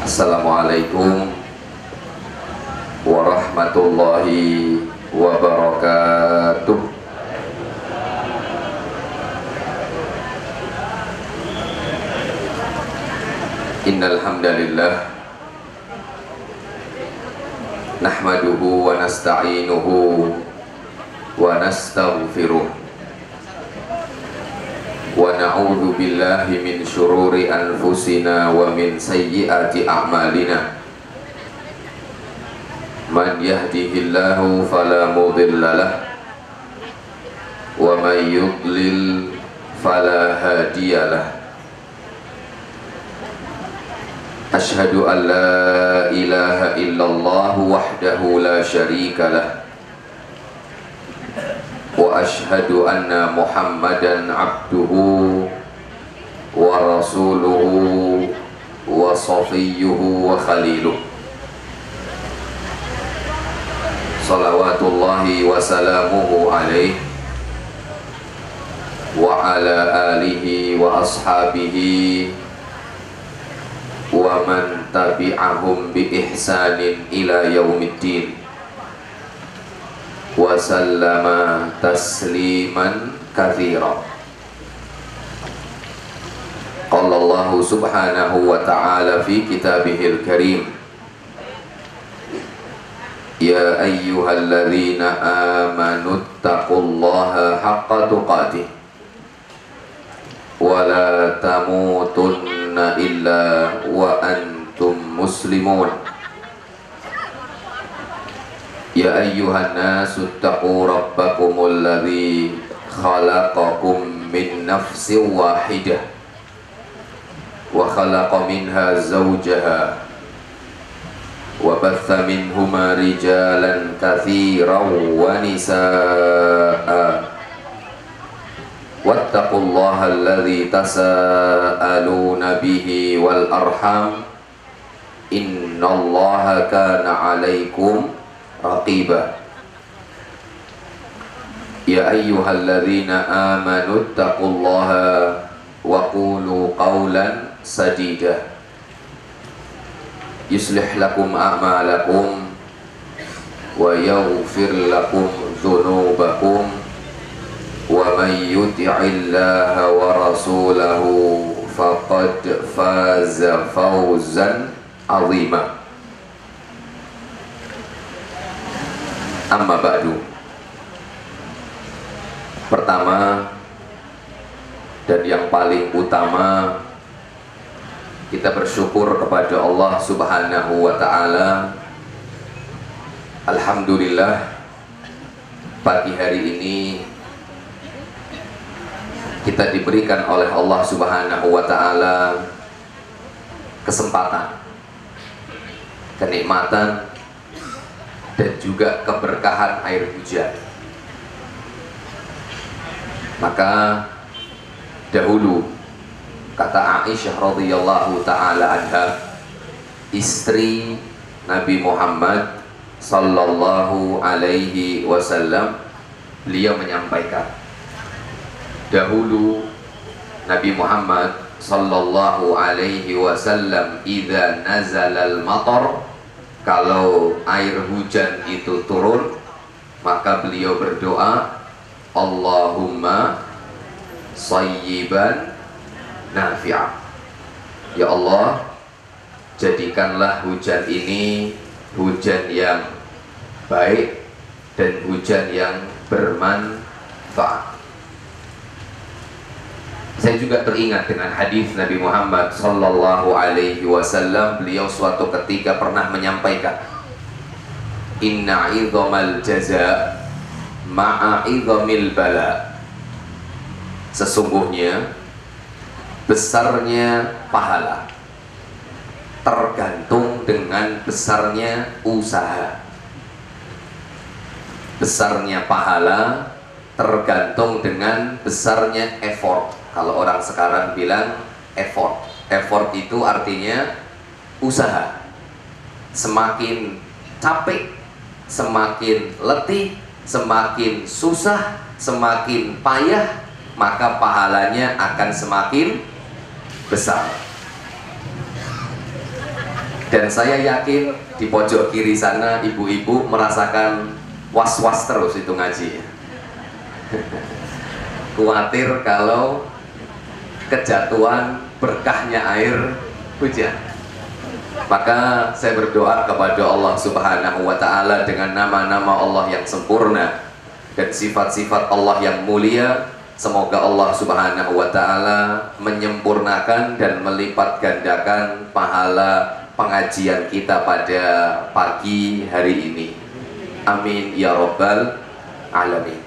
Assalamualaikum warahmatullahi wabarakatuh. Innal hamdalillah nahmaduhu wa nasta'inuhu wa nastaghfiruh wa na'udzu billahi min syururi anfusina wa min sayyiati a'malina. Man yahdihillahu fala mudhillalah wa man yudlil fala hadiyalah. Ashhadu an la ilaha illallah wahdahu la syarika lah wa ashhadu anna Muhammadan abduhu wa rasuluhu wa safiyyuhu wa khaliluh. Salawatullahi wa salamuhu alaihi wa ala alihi wa ashabihi wa man tabi'ahum bi ihsanin ila yaumiddin wa sallama tasliman katsira. Qala Allah subhanahu wa ta'ala fi kitabihil karim, ya ayyuhalladzina amanu taqullaha haqqa tuqatih wa la tamutunna illa wa antum muslimun. Ya ayyuhan nasu taqu rabbakumul ladzi khalaqakum min nafsin wahidah wa khalaqa minha zawjaha wa batha minhuma rijalan katsiran wa nisaa'a wattaqullaha alladzi tasaaluna bihi wal arham innallaha kana 'alaikum raqiba. Ya ayyuhalladzina amanu taqullaha wa qulu qawlan sadida yuslih lakum a'malakum wa yaghfir lakum dhunubakum wa man yuti'illaha wa rasulahu faqad faza fawzan 'azima. Amma ba'du. Pertama dan yang paling utama, kita bersyukur kepada Allah subhanahu wa ta'ala. Alhamdulillah, pagi hari ini kita diberikan oleh Allah subhanahu wa ta'ala kesempatan, kenikmatan dan juga keberkahan air hujan. Maka dahulu, kata Aisyah radhiyallahu ta'ala anha, istri Nabi Muhammad sallallahu alaihi wasallam, beliau menyampaikan, dahulu Nabi Muhammad sallallahu alaihi wasallam idza nazalal matar, kalau air hujan itu turun, maka beliau berdoa, Allahumma sayyiban nafi'ah. Ya Allah, jadikanlah hujan ini hujan yang baik dan hujan yang bermanfaat. Saya juga teringat dengan hadis Nabi Muhammad sallallahu alaihi wasallam. Beliau suatu ketika pernah menyampaikan, inna idhamal jaza ma'a idhamil bala. Sesungguhnya besarnya pahala tergantung dengan besarnya usaha. Besarnya pahala tergantung dengan besarnya effort. Kalau orang sekarang bilang effort, effort itu artinya usaha. Semakin capek, semakin letih, semakin susah, semakin payah, maka pahalanya akan semakin besar. Dan saya yakin di pojok kiri sana ibu-ibu merasakan was-was terus itu ngaji. Khawatir kalau kejatuhan berkahnya air hujan. Maka saya berdoa kepada Allah Subhanahu wa Ta'ala dengan nama-nama Allah yang sempurna dan sifat-sifat Allah yang mulia. Semoga Allah Subhanahu wa Ta'ala menyempurnakan dan melipat gandakan pahala pengajian kita pada pagi hari ini. Amin ya rabbal alamin.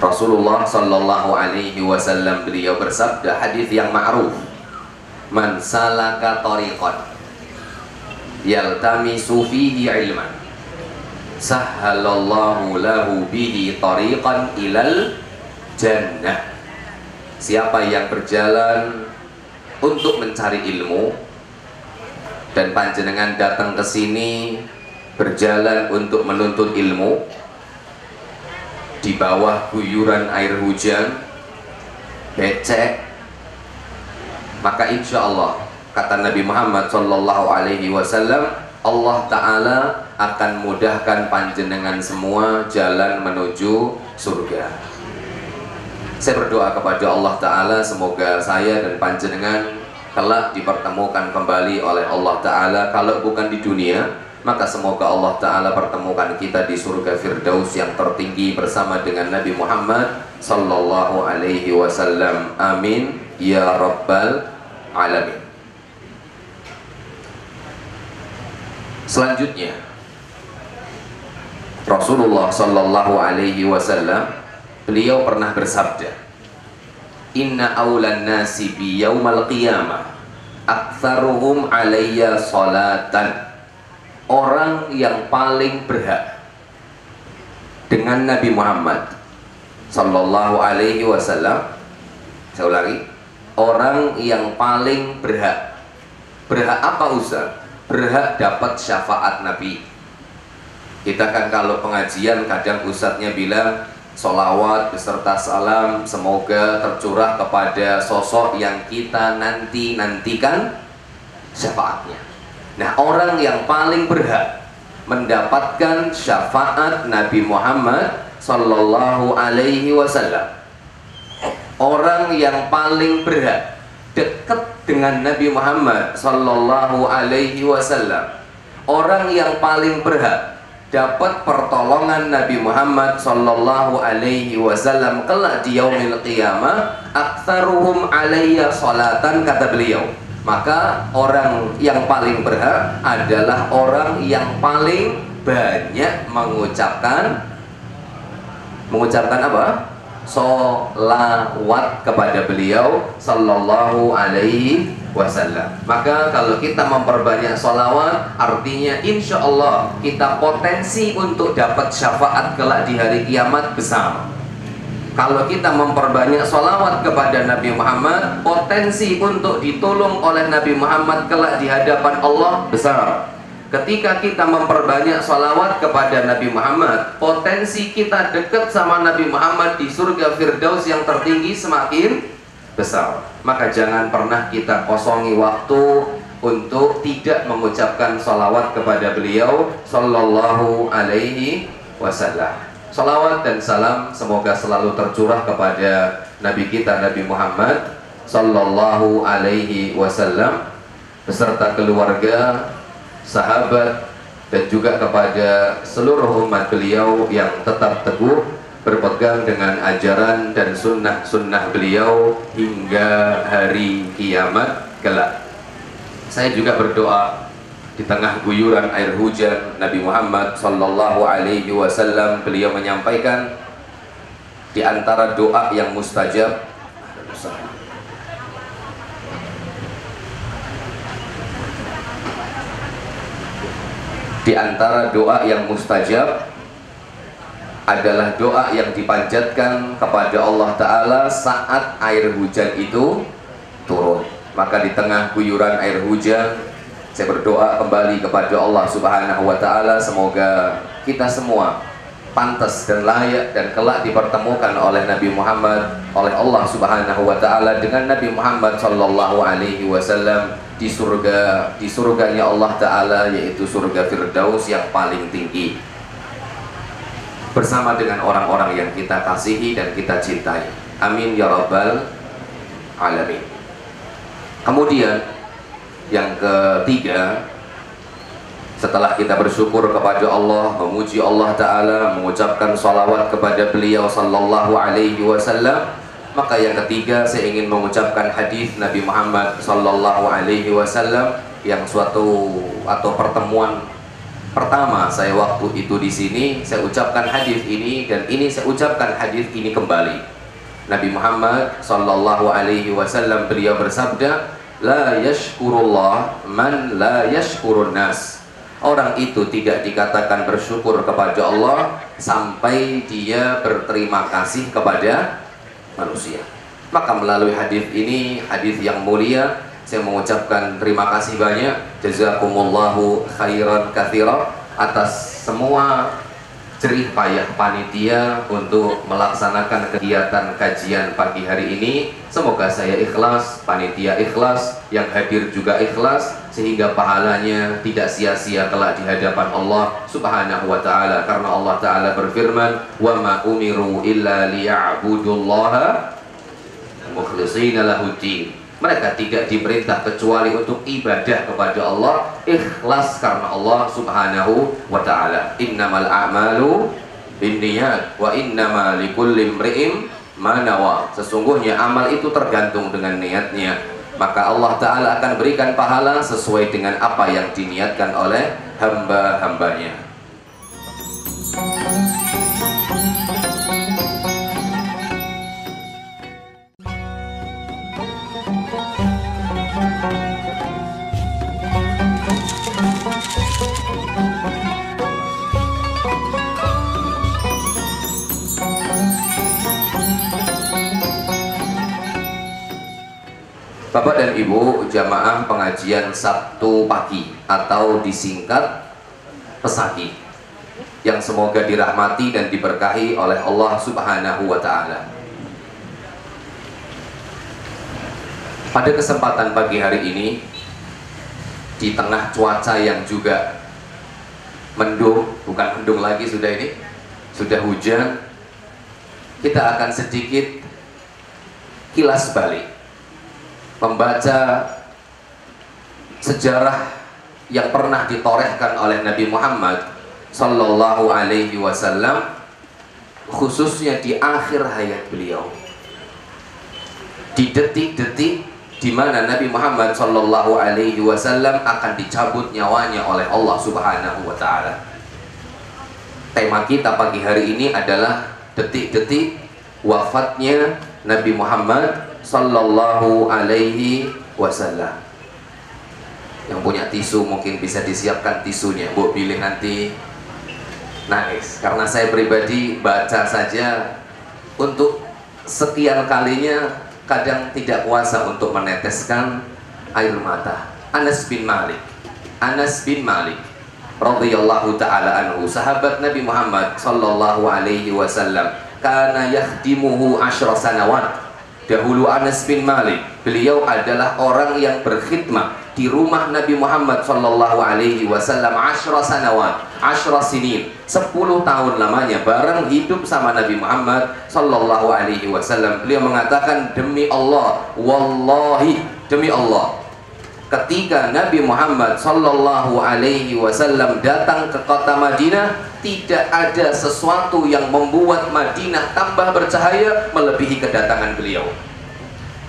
Rasulullah sallallahu alaihi wasallam beliau bersabda, hadis yang ma'ruf, man salaka tariqan yaltamisu fihi ilman sahhalallahu lahu bihi tariqan ilal jannah. Siapa yang berjalan untuk mencari ilmu, dan panjenengan datang ke sini berjalan untuk menuntut ilmu di bawah guyuran air hujan becek, maka insya Allah kata Nabi Muhammad sallallahu alaihi wasallam, Allah Ta'ala akan mudahkan panjenengan semua jalan menuju surga. Saya berdoa kepada Allah Ta'ala semoga saya dan panjenengan kelak dipertemukan kembali oleh Allah Ta'ala. Kalau bukan di dunia, maka semoga Allah Ta'ala pertemukan kita di surga Firdaus yang tertinggi bersama dengan Nabi Muhammad sallallahu alaihi wasallam. Amin ya rabbal alamin. Selanjutnya, Rasulullah sallallahu alaihi wasallam beliau pernah bersabda, inna awlan nasi bi yaumal qiyamah aktsaruhum alayya salatan. Orang yang paling berhak dengan Nabi Muhammad sallallahu alaihi wasallam, saya ulangi, orang yang paling berhak. Berhak apa Ustaz? Berhak dapat syafaat Nabi. Kita kan kalau pengajian kadang Ustadznya bilang sholawat beserta salam semoga tercurah kepada sosok yang kita nantikan syafaatnya. Nah, orang yang paling berhak mendapatkan syafaat Nabi Muhammad sallallahu alaihi wasallam, orang yang paling berhak dekat dengan Nabi Muhammad sallallahu alaihi wasallam, orang yang paling berhak dapat pertolongan Nabi Muhammad sallallahu alaihi wasallam kelak di yaumil qiyamah, aktsaruhum alayya salatan, kata beliau. Maka orang yang paling berhak adalah orang yang paling banyak mengucapkan apa? Sholawat kepada beliau sallallahu alaihi wasallam. Maka kalau kita memperbanyak sholawat, artinya insya Allah kita potensi untuk dapat syafaat kelak di hari kiamat besar. Kalau kita memperbanyak sholawat kepada Nabi Muhammad, potensi untuk ditolong oleh Nabi Muhammad kelak di hadapan Allah besar. Ketika kita memperbanyak sholawat kepada Nabi Muhammad, potensi kita dekat sama Nabi Muhammad di surga Firdaus yang tertinggi semakin besar. Maka jangan pernah kita kosongi waktu untuk tidak mengucapkan sholawat kepada beliau sallallahu alaihi wasallam. Salawat dan salam semoga selalu tercurah kepada Nabi kita Nabi Muhammad sallallahu alaihi wasallam beserta keluarga, sahabat, dan juga kepada seluruh umat beliau yang tetap teguh berpegang dengan ajaran dan sunnah-sunnah beliau hingga hari kiamat kelak. Saya juga berdoa di tengah guyuran air hujan Nabi Muhammad sallallahu alaihi wasallam beliau menyampaikan di antara doa yang mustajab, di antara doa yang mustajab adalah doa yang dipanjatkan kepada Allah Ta'ala saat air hujan itu turun. Maka di tengah guyuran air hujan saya berdoa kembali kepada Allah Subhanahu wa Ta'ala, semoga kita semua pantas dan layak dan kelak dipertemukan oleh Nabi Muhammad, oleh Allah Subhanahu wa taala dengan Nabi Muhammad sallallahu alaihi wasallam di surganya Allah taala, yaitu surga Firdaus yang paling tinggi, bersama dengan orang-orang yang kita kasihi dan kita cintai. Amin ya rabbal alamin. Kemudian yang ketiga, setelah kita bersyukur kepada Allah, memuji Allah Ta'ala, mengucapkan salawat kepada beliau sallallahu alaihi wasallam, maka yang ketiga saya ingin mengucapkan hadis Nabi Muhammad sallallahu alaihi wasallam yang suatu atau pertemuan pertama saya waktu itu di sini, saya ucapkan hadis ini, dan ini saya ucapkan hadis ini kembali. Nabi Muhammad sallallahu alaihi wasallam beliau bersabda, la yashkurullah man la yashkurun nas. Orang itu tidak dikatakan bersyukur kepada Allah sampai dia berterima kasih kepada manusia. Maka melalui hadis ini, hadis yang mulia, saya mengucapkan terima kasih banyak, jazakumullahu khairan katsira, atas semua jerih payah panitia untuk melaksanakan kegiatan kajian pagi hari ini. Semoga saya ikhlas, panitia ikhlas, yang hadir juga ikhlas, sehingga pahalanya tidak sia-sia kelak di hadapan Allah Subhanahu wa taala, karena Allah taala berfirman, "Wa ma umiru illa liya'budullaha mukhlishina lahuddin." Mereka tidak diperintah kecuali untuk ibadah kepada Allah, ikhlas karena Allah Subhanahu wa taala. Innamal a'malu binniyat wa innama likulli imri'in ma nawa. Sesungguhnya amal itu tergantung dengan niatnya, maka Allah taala akan berikan pahala sesuai dengan apa yang diniatkan oleh hamba-hambanya. Bapak dan Ibu jamaah pengajian Sabtu pagi atau disingkat Pesagi, yang semoga dirahmati dan diberkahi oleh Allah Subhanahu wa taala. Pada kesempatan pagi hari ini, di tengah cuaca yang juga mendung, bukan mendung lagi, sudah hujan, kita akan sedikit kilas balik, membaca sejarah yang pernah ditorehkan oleh Nabi Muhammad sallallahu alaihi wasallam, khususnya di akhir hayat beliau, di detik-detik di mana Nabi Muhammad sallallahu alaihi wasallam akan dicabut nyawanya oleh Allah Subhanahu wa taala. Tema kita pagi hari ini adalah detik-detik wafatnya Nabi Muhammad sallallahu alaihi wasallam. Yang punya tisu mungkin bisa disiapkan tisunya, Bu, pilih nanti nangis, karena saya pribadi baca saja untuk sekian kalinya kadang tidak kuasa untuk meneteskan air mata. Anas bin Malik radhiyallahu taala anhu, sahabat Nabi Muhammad sallallahu alaihi wasallam, kana yakhdimuhu 10 sanawat. Dahulu Anas bin Malik, beliau adalah orang yang berkhidmat di rumah Nabi Muhammad sallallahu alaihi wasallam 10 sanawat, 10 sinin, 10 tahun lamanya bareng hidup sama Nabi Muhammad sallallahu alaihi wasallam. Beliau mengatakan, demi Allah, wallahi, demi Allah, ketika Nabi Muhammad sallallahu alaihi wasallam datang ke kota Madinah, tidak ada sesuatu yang membuat Madinah tambah bercahaya melebihi kedatangan beliau.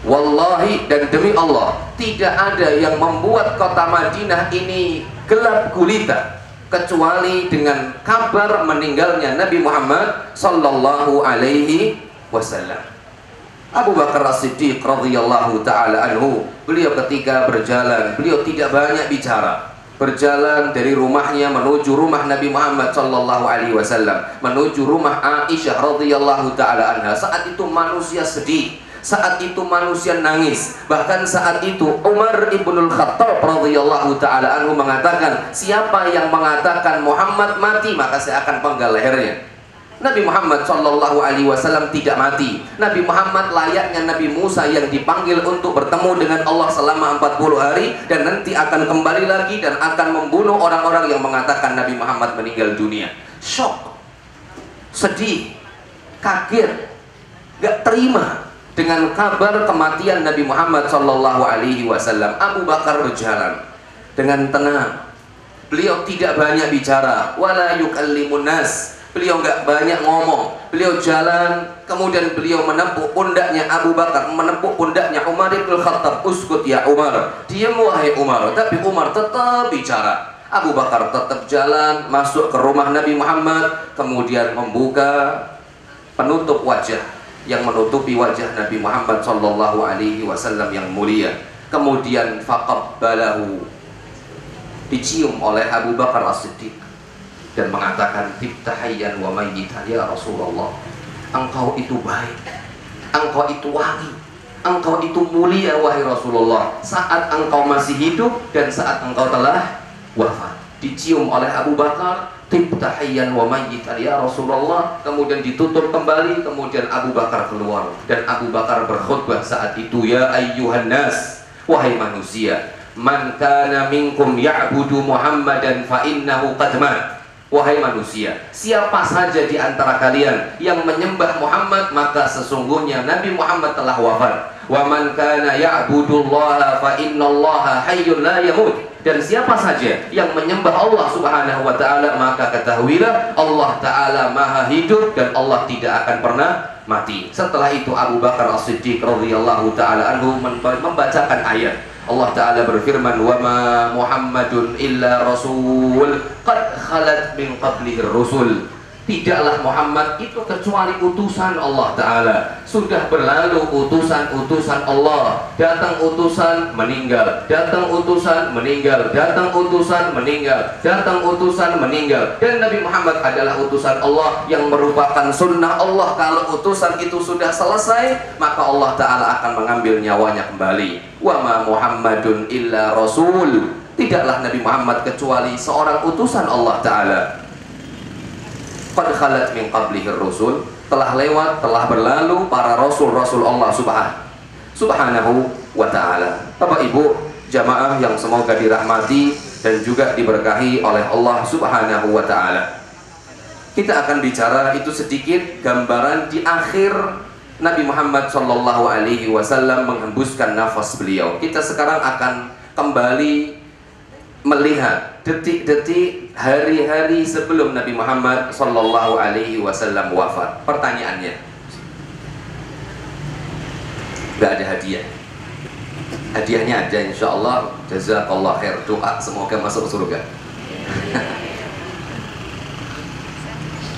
Wallahi, dan demi Allah, tidak ada yang membuat kota Madinah ini gelap gulita kecuali dengan kabar meninggalnya Nabi Muhammad sallallahu alaihi wasallam. Abu Bakar As-Siddiq radhiyallahu taala anhu, beliau ketika berjalan, beliau tidak banyak bicara. Berjalan dari rumahnya menuju rumah Nabi Muhammad sallallahu alaihi wasallam, menuju rumah Aisyah radhiyallahu taala anha. Saat itu manusia sedih, saat itu manusia nangis. Bahkan saat itu Umar ibnul Khattab radhiyallahu taala anhu mengatakan, siapa yang mengatakan Muhammad mati, maka saya akan penggal lehernya. Nabi Muhammad Shallallahu Alaihi Wasallam tidak mati. Nabi Muhammad layaknya Nabi Musa yang dipanggil untuk bertemu dengan Allah selama 40 hari dan nanti akan kembali lagi dan akan membunuh orang-orang yang mengatakan Nabi Muhammad meninggal dunia. Shock, sedih, kaget, gak terima dengan kabar kematian Nabi Muhammad Shallallahu Alaihi Wasallam. Abu Bakar berjalan dengan tenang. Beliau tidak banyak bicara. Wala yukallimun nas. Beliau nggak banyak ngomong. Beliau jalan, kemudian beliau menepuk pundaknya Abu Bakar, menepuk pundaknya Umar bin Khattab. Uskut ya Umar, diam wahai Umar. Tapi Umar tetap bicara. Abu Bakar tetap jalan, masuk ke rumah Nabi Muhammad, kemudian membuka penutup wajah yang menutupi wajah Nabi Muhammad Sallallahu Alaihi Wasallam yang mulia. Kemudian faqabbalahu, dicium oleh Abu Bakar As-Siddiq dan mengatakan tibtahayyan wa mayyitan ya Rasulullah, engkau itu baik, engkau itu wangi, engkau itu mulia wahai Rasulullah, saat engkau masih hidup dan saat engkau telah wafat. Dicium oleh Abu Bakar, tibtahayyan wa mayyitan ya Rasulullah, kemudian ditutup kembali, kemudian Abu Bakar keluar dan Abu Bakar berkhutbah saat itu, ya ayyuhan nas, wahai manusia, man kana minkum ya'budu Muhammadan fa innahu qad mat. Wahai manusia, siapa saja di antara kalian yang menyembah Muhammad, maka sesungguhnya Nabi Muhammad telah wafat. Wa man kana ya'budullaha fa innallaha hayyun la yamut. Dan siapa saja yang menyembah Allah Subhanahu wa taala, maka ketahuilah Allah taala Maha hidup dan Allah tidak akan pernah mati. Setelah itu Abu Bakar As-Siddiq radhiyallahu taala anhu membacakan ayat. Allah Ta'ala berfirman, wa ma Muhammadun illa rasul qad khalat min qablihi rusul. Tidaklah Muhammad itu kecuali utusan Allah Ta'ala. Sudah berlalu utusan-utusan Allah. Datang utusan, meninggal. Datang utusan, meninggal. Datang utusan, meninggal. Datang utusan, meninggal. Dan Nabi Muhammad adalah utusan Allah yang merupakan sunnah Allah. Kalau utusan itu sudah selesai, maka Allah Ta'ala akan mengambil nyawanya kembali. Wa ma Muhammadun illa rasul. Tidaklah Nabi Muhammad kecuali seorang utusan Allah Ta'ala. Qad khalat min qablihi rusul, telah lewat, telah berlalu para rasul-rasul Allah subhanahu wa ta'ala. Bapak Ibu jamaah yang semoga dirahmati dan juga diberkahi oleh Allah subhanahu wa ta'ala, kita akan bicara itu sedikit gambaran di akhir Nabi Muhammad Sallallahu Alaihi Wasallam menghembuskan nafas beliau. Kita sekarang akan kembali melihat detik-detik hari-hari sebelum Nabi Muhammad Sallallahu Alaihi Wasallam wafat. Pertanyaannya, gak ada hadiah. Hadiahnya ada, insya Allah. Jazakallah khair. Doa semoga masuk surga.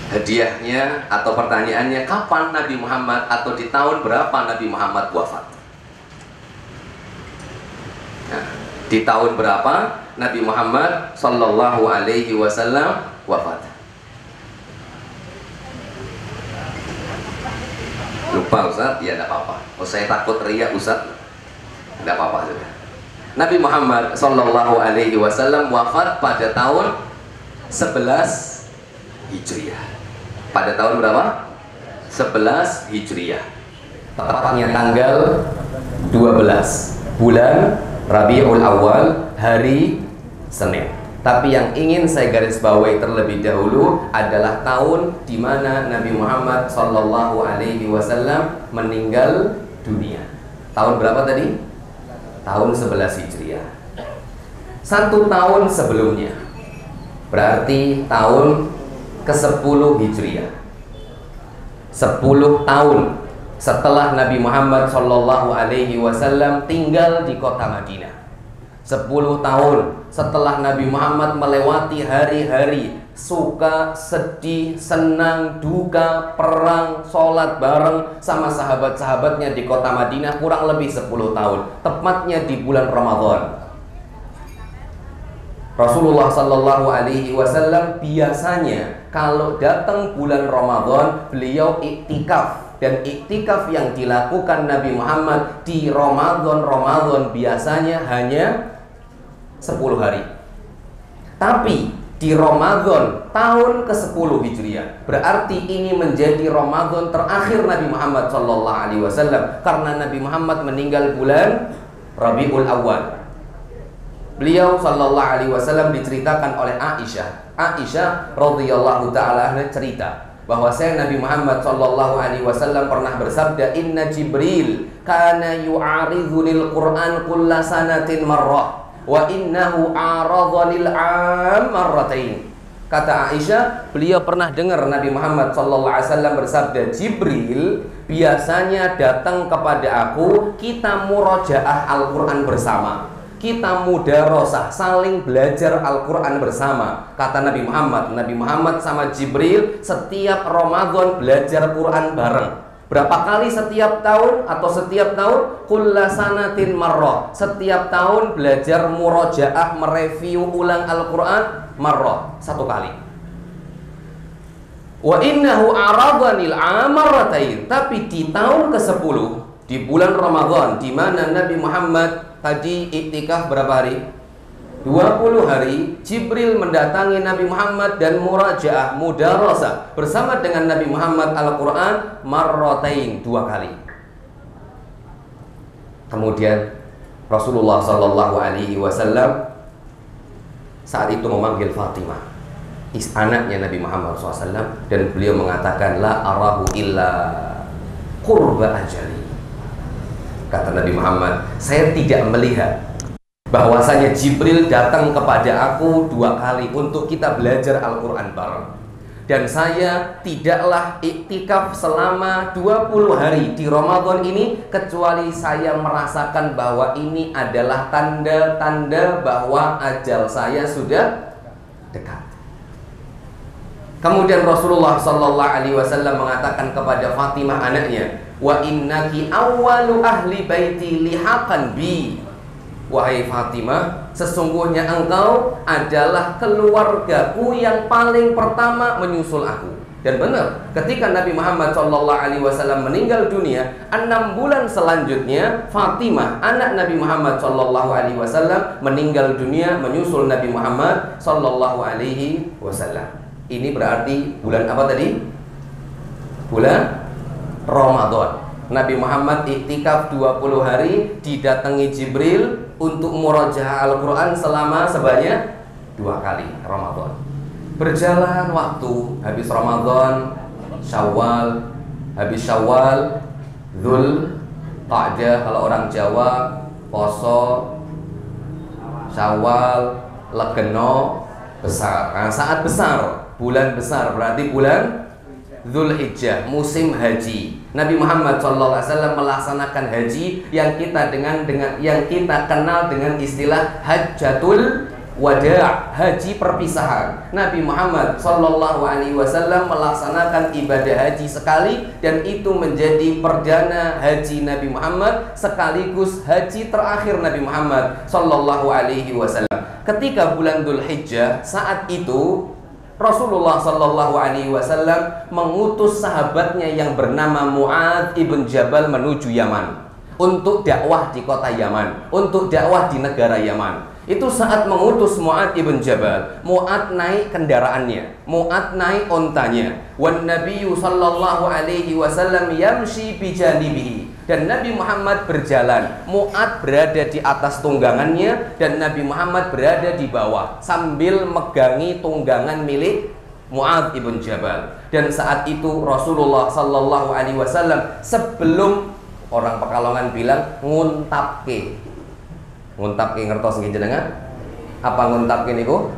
Hadiahnya atau pertanyaannya, kapan Nabi Muhammad atau di tahun berapa Nabi Muhammad wafat? Nah, di tahun berapa Nabi Muhammad Sallallahu Alaihi Wasallam wafat? Lupa Ustaz? Ya tidak apa-apa. Oh, saya takut riak Ustaz. Tidak apa-apa juga. Nabi Muhammad Sallallahu Alaihi Wasallam wafat pada tahun 11 Hijriah. Pada tahun berapa? 11 Hijriah. Tepatnya tanggal 12 bulan Rabiul Awal, hari Senin. Tapi yang ingin saya garis bawahi terlebih dahulu adalah tahun di mana Nabi Muhammad Sallallahu Alaihi Wasallam meninggal dunia. Tahun berapa tadi? Tahun 11 Hijriah. 1 tahun sebelumnya, berarti tahun ke-10 Hijriah. 10 tahun setelah Nabi Muhammad Sallallahu Alaihi Wasallam tinggal di kota Madinah. 10 tahun setelah Nabi Muhammad melewati hari-hari suka, sedih, senang, duka, perang, sholat bareng sama sahabat-sahabatnya di kota Madinah, kurang lebih 10 tahun, tepatnya di bulan Ramadan. Rasulullah Sallallahu Alaihi Wasallam biasanya kalau datang bulan Ramadan beliau iktikaf, dan iktikaf yang dilakukan Nabi Muhammad di Ramadan biasanya hanya 10 hari. Tapi di Ramadan tahun ke-10 Hijriah. Berarti ini menjadi Ramadan terakhir Nabi Muhammad SAW, karena Nabi Muhammad meninggal bulan Rabiul Awal. Beliau SAW diceritakan oleh Aisyah radhiyallahu ta'ala cerita bahwa Nabi Muhammad SAW pernah bersabda, Inna Jibril kana yu'aridhunil Qur'an kulla sanatin marrah wa innahu aradhanil 'am marratain. Kata Aisyah, beliau pernah dengar Nabi Muhammad SAW bersabda, Jibril biasanya datang kepada aku, kita murojaah Al-Quran bersama, kita mudarosah, saling belajar Al-Quran bersama. Kata Nabi Muhammad sama Jibril setiap Ramadan belajar Quran bareng. Berapa kali setiap tahun atau setiap tahun? Kulla sanatin marrah. Setiap tahun belajar murojaah, mereview ulang Al-Quran marrah, 1 kali. Wa innahu aradhanil 'amarratain. Tapi di tahun ke-10, di bulan Ramadan, di mana Nabi Muhammad tadi iktikaf berapa hari? 20 hari. Jibril mendatangi Nabi Muhammad dan murajaah, mudarasah bersama dengan Nabi Muhammad Al-Quran marratain, 2 kali. Kemudian Rasulullah SAW saat itu memanggil Fatimah, anaknya Nabi Muhammad SAW, dan beliau mengatakan, la arahu illa qurba ajali. Kata Nabi Muhammad, saya tidak melihat bahwasanya Jibril datang kepada aku 2 kali untuk kita belajar Al-Quran bareng. Dan saya tidaklah iktikaf selama 20 hari di Ramadan ini, kecuali saya merasakan bahwa ini adalah tanda-tanda bahwa ajal saya sudah dekat. Kemudian Rasulullah SAW mengatakan kepada Fatimah anaknya, wa innaki awwalu ahli baiti lihaqan bi. Wahai Fatimah, sesungguhnya engkau adalah keluargaku yang paling pertama menyusul aku. Dan benar, ketika Nabi Muhammad SAW meninggal dunia, 6 bulan selanjutnya Fatimah, anak Nabi Muhammad SAW, meninggal dunia menyusul Nabi Muhammad SAW. Ini berarti bulan apa tadi? Bulan Ramadan. Nabi Muhammad iktikaf 20 hari, didatangi Jibril untuk murajaah Al-Quran selama sebanyak 2 kali Ramadan. Berjalan waktu, habis Ramadan, Syawal, habis Syawal, Dzul Qa'dah, kalau orang Jawa, Poso, Syawal, Legeno, besar. Nah, saat besar, bulan besar, berarti bulan Dzulhijjah, musim haji. Nabi Muhammad SAW melaksanakan haji yang kita kenal dengan istilah Hajjatul Wada', haji perpisahan. Nabi Muhammad SAW melaksanakan ibadah haji sekali, dan itu menjadi perdana haji Nabi Muhammad sekaligus haji terakhir Nabi Muhammad SAW. Ketika bulan Dzulhijjah, saat itu Rasulullah SAW mengutus sahabatnya yang bernama Mu'adz ibn Jabal menuju Yaman untuk dakwah di kota Yaman, untuk dakwah di negara Yaman. Itu saat mengutus Mu'adz ibn Jabal, Mu'adz naik kendaraannya, Mu'adz naik ontanya, wan Nabiyyu sallallahu alaihi wasallam yamshi bijanibihi. Dan Nabi Muhammad berjalan, Mu'adz berada di atas tunggangannya, dan Nabi Muhammad berada di bawah sambil megangi tunggangan milik Mu'adz ibn Jabal. Dan saat itu Rasulullah sallallahu alaihi wasallam, sebelum orang Pekalongan bilang nguntapke. Nguntapke ngertos nggih jenengan? Apa nguntapke niku?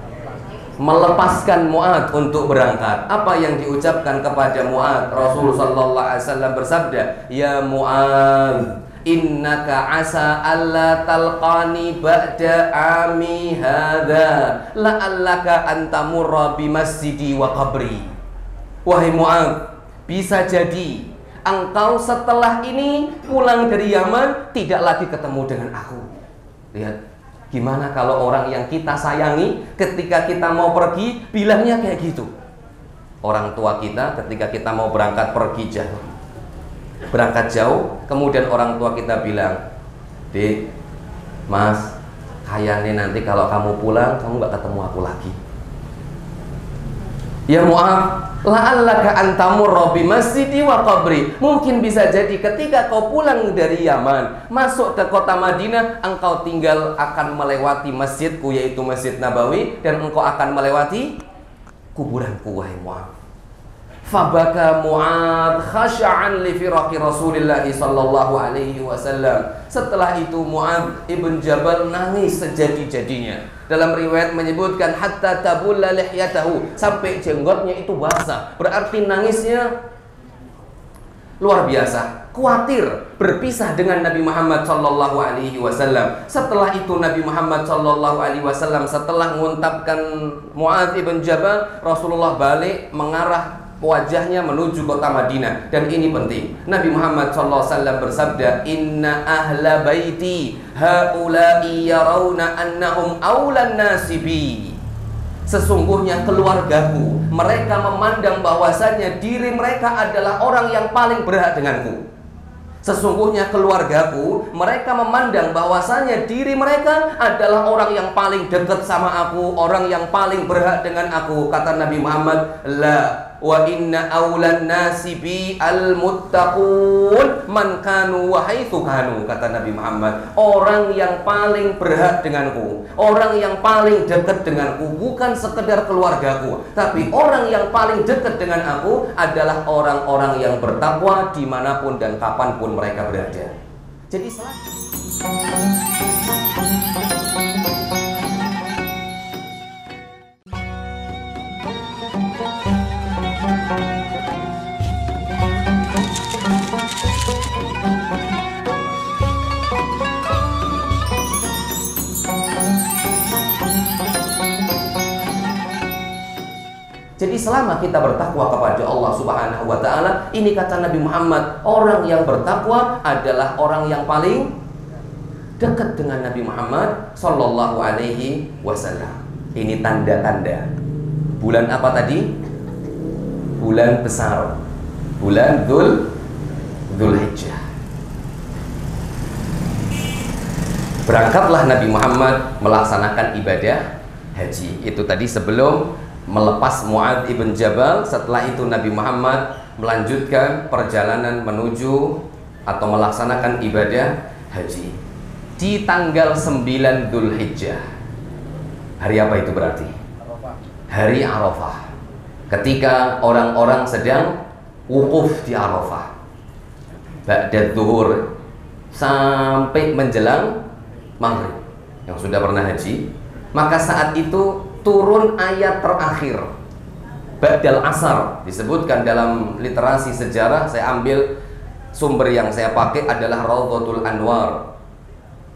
Melepaskan Mu'adz untuk berangkat. Apa yang diucapkan kepada Mu'adz? Rasul sallallahu alaihi wasallam bersabda, "Ya Mu'adz, innaka asa alla talqani ba'da ami hadza, la'allaka antamurra bi masjidi wa qabri." Wahai Mu'adz, bisa jadi engkau setelah ini pulang dari Yaman tidak lagi ketemu dengan aku. Lihat, gimana kalau orang yang kita sayangi ketika kita mau pergi bilangnya kayak gitu. Orang tua kita ketika kita mau berangkat pergi berangkat jauh, kemudian orang tua kita bilang, "Dek, Mas, kayaknya nanti kalau kamu pulang kamu gak ketemu aku lagi." Ya Mu'adz, la'allaka antamurra bi masjidi wa qabri. Mungkin bisa jadi ketika kau pulang dari Yaman, masuk ke kota Madinah, engkau tinggal akan melewati masjidku, yaitu Masjid Nabawi, dan engkau akan melewati kuburanku, wahai Mu'adz. Fabaka Mu'adz khasya'an li firaqi Rasulillah sallallahu alaihi wasallam. Setelah itu Mu'adz ibn Jabal nangis sejadi-jadinya. Dalam riwayat menyebutkan hatta tabulla lihyatahu, sampai jenggotnya itu basah. Berarti nangisnya luar biasa, khawatir berpisah dengan Nabi Muhammad sallallahu alaihi wasallam. Setelah itu Nabi Muhammad sallallahu alaihi wasallam setelah menguntapkan Mu'adz ibn Jabal, Rasulullah balik mengarah wajahnya menuju kota Madinah. Dan ini penting, Nabi Muhammad SAW bersabda, inna ahla baiti haula'i yarawna annahum awlan nasibi. Sesungguhnya keluargaku, mereka memandang bahwasanya diri mereka adalah orang yang paling berhak denganku. Sesungguhnya keluargaku, mereka memandang bahwasanya diri mereka adalah orang yang paling dekat sama aku, orang yang paling berhak dengan aku. Kata Nabi Muhammad, la wa inna awlan nasi bi al-muttaqun man kanu wa haitsu kanu. Kata Nabi Muhammad, orang yang paling berhak denganku, orang yang paling dekat denganku bukan sekedar keluargaku, tapi orang yang paling dekat dengan aku adalah orang-orang yang bertakwa dimanapun dan kapanpun mereka berada. Jadi Jadi selama kita bertakwa kepada Allah Subhanahu wa Ta'ala, ini kata Nabi Muhammad, orang yang bertakwa adalah orang yang paling dekat dengan Nabi Muhammad Sallallahu Alaihi Wasallam. Ini tanda-tanda. Bulan apa tadi? Bulan besar, bulan Dzulhijjah. Berangkatlah Nabi Muhammad melaksanakan ibadah haji. Itu tadi sebelum melepas Mu'adz ibn Jabal. Setelah itu Nabi Muhammad melanjutkan perjalanan menuju atau melaksanakan ibadah haji di tanggal 9 Dzulhijjah. Hari apa itu berarti? Hari Arafah. Ketika orang-orang sedang wukuf di Arafah, ba'da zuhur sampai menjelang maghrib. Yang sudah pernah haji, maka saat itu turun ayat terakhir ba'dal asar. Disebutkan dalam literasi sejarah, saya ambil sumber yang saya pakai adalah Raudhatul Anwar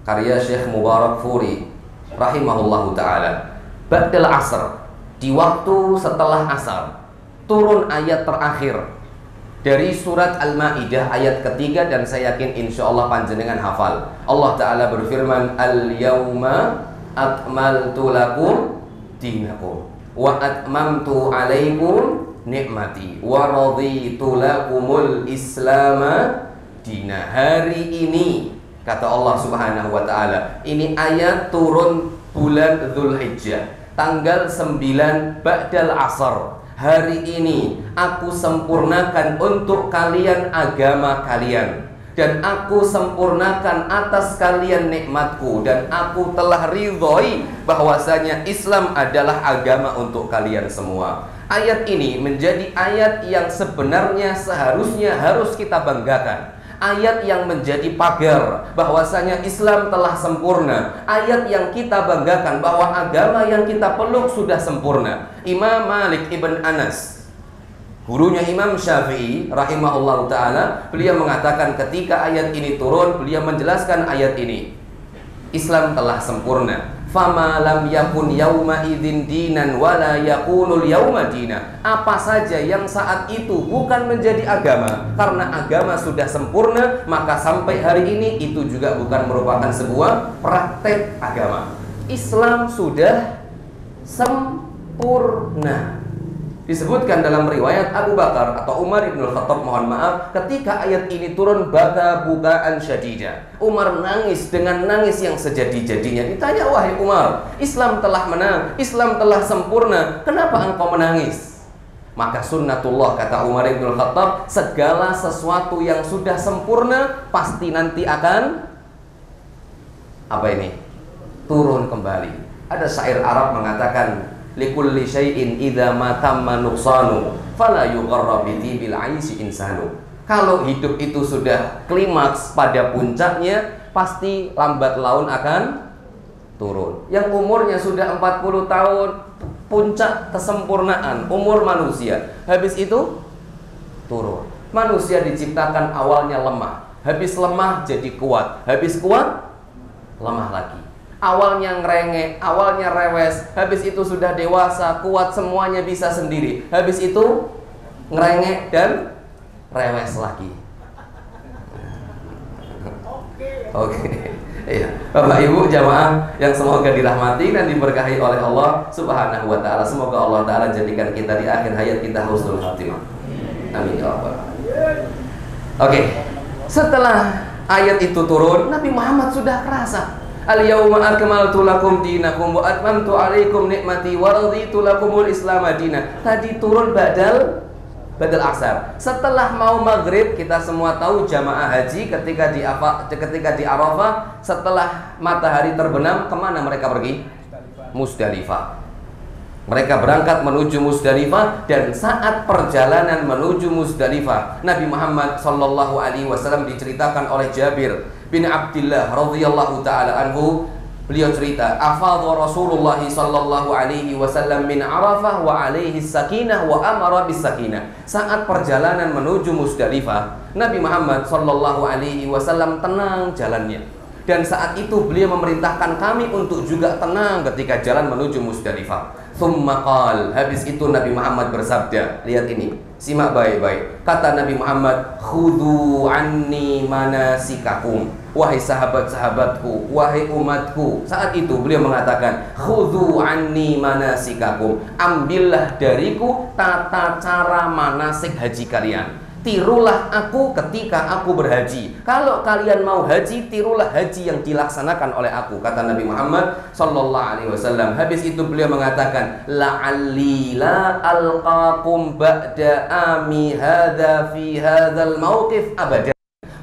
karya Syekh Mubarakfuri rahimahullahu ta'ala. Ba'dal asar, di waktu setelah asar, turun ayat terakhir dari surat Al-Ma'idah ayat ketiga, dan saya yakin insya Allah panjenengan hafal. Allah Ta'ala berfirman, al-yawma akmaltu lakum dinakum wa atmamtu alaikum nikmati wa raditu lakumul islama dina. Hari ini, kata Allah Subhanahu wa Ta'ala, ini ayat turun bulan Dzulhijjah tanggal 9 ba'dal asar. Hari ini aku sempurnakan untuk kalian agama kalian, dan aku sempurnakan atas kalian nikmatku, dan aku telah ridhoi bahwasanya Islam adalah agama untuk kalian semua. Ayat ini menjadi ayat yang sebenarnya seharusnya harus kita banggakan. Ayat yang menjadi pagar bahwasanya Islam telah sempurna. Ayat yang kita banggakan bahwa agama yang kita peluk sudah sempurna. Imam Malik ibn Anas, gurunya Imam Syafi'i rahimahullah ta'ala, beliau mengatakan ketika ayat ini turun, beliau menjelaskan ayat ini, Islam telah sempurna. Fama lam yakun yauma idzin dinan wala yakunul yauma dina. Apa saja yang saat itu bukan menjadi agama, karena agama sudah sempurna, maka sampai hari ini itu juga bukan merupakan sebuah praktek agama. Islam sudah sempurna. Disebutkan dalam riwayat Abu Bakar atau Umar ibn Khattab, mohon maaf, ketika ayat ini turun, baka bukaan syadida. Umar nangis dengan nangis yang sejadi-jadinya. Ditanya, wahai Umar, Islam telah menang, Islam telah sempurna, kenapa engkau menangis? Maka sunnatullah, kata Umar bin Khattab, segala sesuatu yang sudah sempurna pasti nanti akan apa ini? Turun kembali. Ada syair Arab mengatakan, likulli syai'in idza ma tamma nuqsanu fala yugharra bi bil 'aisy insanu. Kalau hidup itu sudah klimaks pada puncaknya, pasti lambat laun akan turun. Yang umurnya sudah 40 tahun, puncak kesempurnaan umur manusia, habis itu turun. Manusia diciptakan awalnya lemah, habis lemah jadi kuat, habis kuat lemah lagi. Awalnya ngerengek, awalnya rewes, habis itu sudah dewasa, kuat, semuanya bisa sendiri, habis itu ngerengek dan rewes lagi. Oke. Iya. Bapak Ibu jamaah yang semoga dirahmati dan diberkahi oleh Allah Subhanahu wa taala. Semoga Allah taala jadikan kita di akhir hayat kita husnul khatimah. Amin ya rabbal alamin. Oke. Setelah ayat itu turun, Nabi Muhammad sudah kerasa. Al-yauma akmaltu lakum dinakum wa atmamtu alaikum nikmati wa raditu lakumul Islam madina. Tadi turun badal asar. Setelah mau maghrib, kita semua tahu jamaah haji ketika di Arafah, setelah matahari terbenam, kemana mereka pergi? Musdalifah. Mereka berangkat menuju Musdalifah, dan saat perjalanan menuju Musdalifah, Nabi Muhammad SAW diceritakan oleh Jabir bin Abdullah radhiyallahu taala anhu. Beliau cerita, afadha Rasulullah sallallahu alaihi wasallam min Arafah wa alaihi sakinah wa amara bis sakinah. Saat perjalanan menuju Musdalifah, Nabi Muhammad sallallahu alaihi wasallam tenang jalannya. Dan saat itu beliau memerintahkan kami untuk juga tenang ketika jalan menuju Musdalifah. Tsumma qala, habis itu Nabi Muhammad bersabda, lihat ini, simak baik-baik. Kata Nabi Muhammad, khudhu anni manasikakum. Wahai sahabat-sahabatku, wahai umatku. Saat itu beliau mengatakan, khudhu anni manasikakum. Ambillah dariku tata cara manasik haji kalian. Tirulah aku ketika aku berhaji. Kalau kalian mau haji, tirulah haji yang dilaksanakan oleh aku, kata Nabi Muhammad sallallahu alaihi wasallam. Habis itu beliau mengatakan, la'alli la alqakum ba'da ami hadza fi hadzal mauqif abada.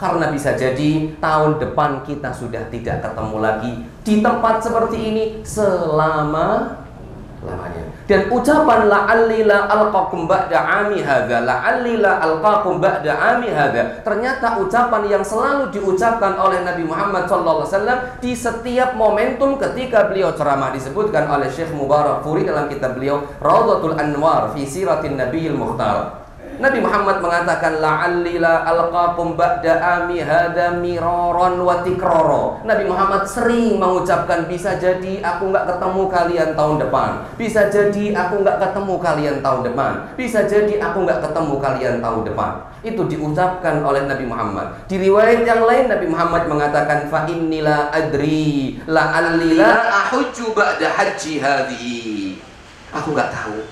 Karena bisa jadi tahun depan kita sudah tidak ketemu lagi di tempat seperti ini selama-lamanya. Dan ucapan la'alli la alqakum ba'da ami hadza, la'alli la alqakum ba'da ami hadza, ternyata ucapan yang selalu diucapkan oleh Nabi Muhammad SAW di setiap momentum ketika beliau ceramah. Disebutkan oleh Syekh Mubarak Furi dalam kitab beliau Rawdatul Anwar fi Siratin Nabiyil Mukhtar. Nabi Muhammad mengatakan, la'alli la alqakum ba'da ami hadza miraran wa tikrara. Nabi Muhammad sering mengucapkan, bisa jadi aku nggak ketemu kalian tahun depan, bisa jadi aku nggak ketemu kalian tahun depan, bisa jadi aku nggak ketemu kalian tahun depan. Itu diucapkan oleh Nabi Muhammad. Di riwayat yang lain Nabi Muhammad mengatakan, fa inni la adri la'alli la ahujju ba'da haji hadhihi. Aku nggak tahu,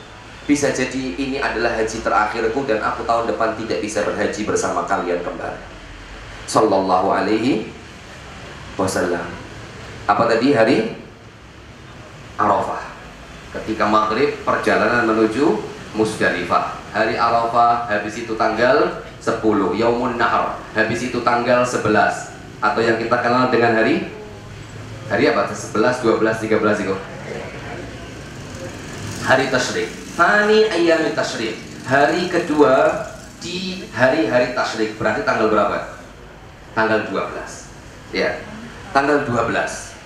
bisa jadi ini adalah haji terakhirku dan aku tahun depan tidak bisa berhaji bersama kalian kembali. Sallallahu alaihi wasallam. Apa tadi? Hari Arafah. Ketika maghrib perjalanan menuju Musdalifah. Hari Arafah, habis itu tanggal 10 Yaumun Nahar, habis itu tanggal 11, atau yang kita kenal dengan hari apa? 11, 12, 13 itu hari Tasyrik. Thani ayyami tasyrik, hari kedua di hari-hari tasyrik. Berarti tanggal berapa? Tanggal 12. Ya, tanggal 12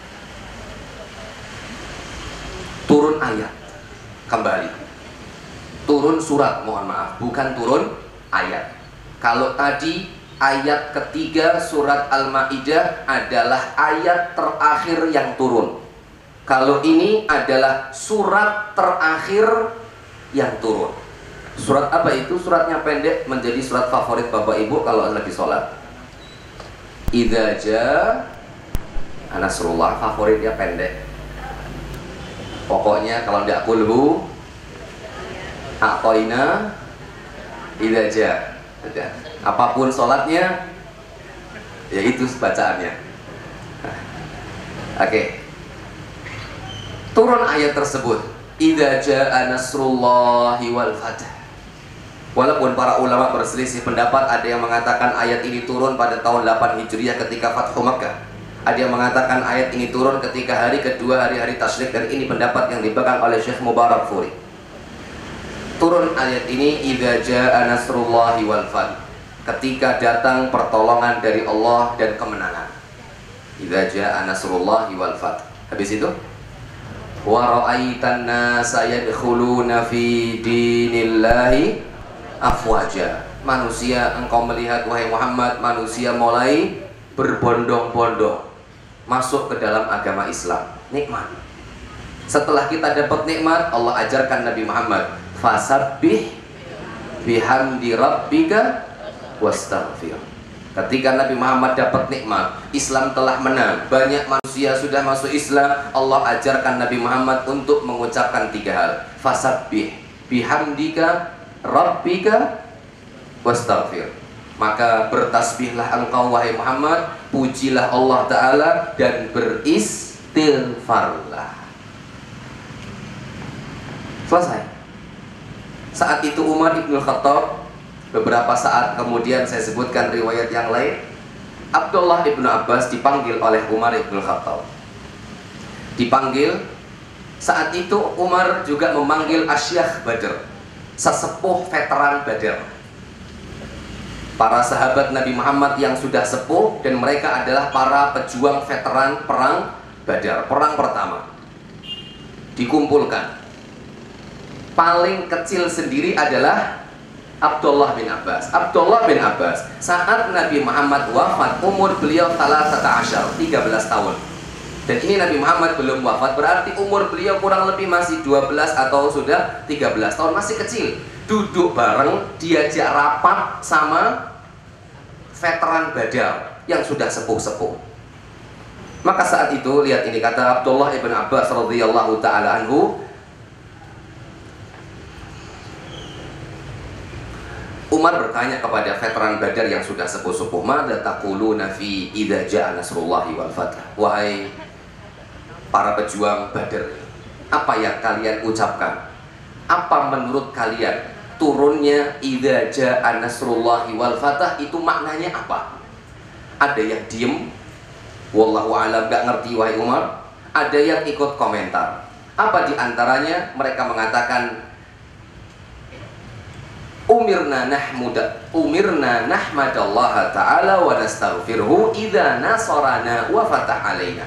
turun ayat kembali. Turun surat, mohon maaf, bukan turun ayat. Kalau tadi ayat ketiga surat Al-Maidah adalah ayat terakhir yang turun. Kalau ini adalah surat terakhir yang turun. Surat apa itu? Suratnya pendek, menjadi surat favorit Bapak Ibu kalau lagi sholat. Idza jaa nasrullah, favoritnya pendek. Pokoknya kalau tidak kulhu aqoina idza jaa. Apapun sholatnya, ya itu bacaannya. Oke. Turun ayat tersebut. Idza jaa nasrullahi wal fath. Walaupun para ulama berselisih pendapat, ada yang mengatakan ayat ini turun pada tahun 8 Hijriah ketika Fathu Makkah. Ada yang mengatakan ayat ini turun ketika hari kedua hari-hari tasyrik, dan ini pendapat yang dipegang oleh Syekh Mubarak Furi. Turun ayat ini idza jaa nasrullahi wal fath, ketika datang pertolongan dari Allah dan kemenangan. Idza jaa nasrullahi wal fath. Habis itu wa ra'aitan nasa yadkhuluna fi dinillahi afwaja. Manusia, engkau melihat wahai Muhammad, manusia mulai berbondong-bondong masuk ke dalam agama Islam. Nikmat. Setelah kita dapat nikmat, Allah ajarkan Nabi Muhammad, fasabbih bihamdi rabbika wastaghfir. Ketika Nabi Muhammad dapat nikmat, Islam telah menang, banyak manusia sudah masuk Islam, Allah ajarkan Nabi Muhammad untuk mengucapkan 3 hal. Fasabbih bihamdika rabbika wastaghfir. Maka bertasbihlah engkau wahai Muhammad, pujilah Allah Ta'ala, dan beristighfarlah. Selesai. Saat itu Umar Ibn Khattab, beberapa saat kemudian, saya sebutkan riwayat yang lain, Abdullah Ibn Abbas dipanggil oleh Umar Ibn Khattab. Dipanggil. Saat itu Umar juga memanggil Asyakh Badr, sesepuh veteran Badar. Para sahabat Nabi Muhammad yang sudah sepuh, dan mereka adalah para pejuang veteran perang Badar, perang pertama. Dikumpulkan. Paling kecil sendiri adalah Abdullah bin Abbas. Abdullah bin Abbas, saat Nabi Muhammad wafat, umur beliau 13 tahun. Dan ini Nabi Muhammad belum wafat, berarti umur beliau kurang lebih masih 12 atau sudah 13 tahun, masih kecil. Duduk bareng, diajak rapat sama veteran Badar yang sudah sepuh-sepuh. Maka saat itu, lihat ini kata Abdullah ibn Abbas radhiyallahu ta'ala anhu, Umar bertanya kepada veteran Badar yang sudah sepuh-sepuh, "Madza taquluna fi idza jaa nasrullahi wal fath?" Wahai para pejuang Badar, apa yang kalian ucapkan? Apa menurut kalian turunnya idza jaa nasrullahi wal fath itu maknanya apa? Ada yang diem, wallahu alam, gak ngerti wahai Umar. Ada yang ikut komentar. Apa di antaranya? Mereka mengatakan, umirna nahmadallaha ta'ala wa nastaghfirhu idza nasarana wa fatah alaina.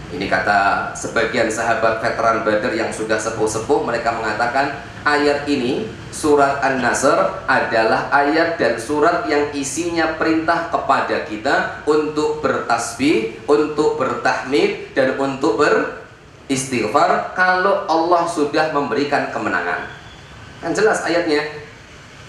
Ini kata sebagian sahabat veteran Badar yang sudah sepuh-sepuh, mereka mengatakan ayat ini, surat An-Nasr, adalah ayat dan surat yang isinya perintah kepada kita untuk bertasbih, untuk bertahmid, dan untuk beristighfar kalau Allah sudah memberikan kemenangan. Kan jelas ayatnya.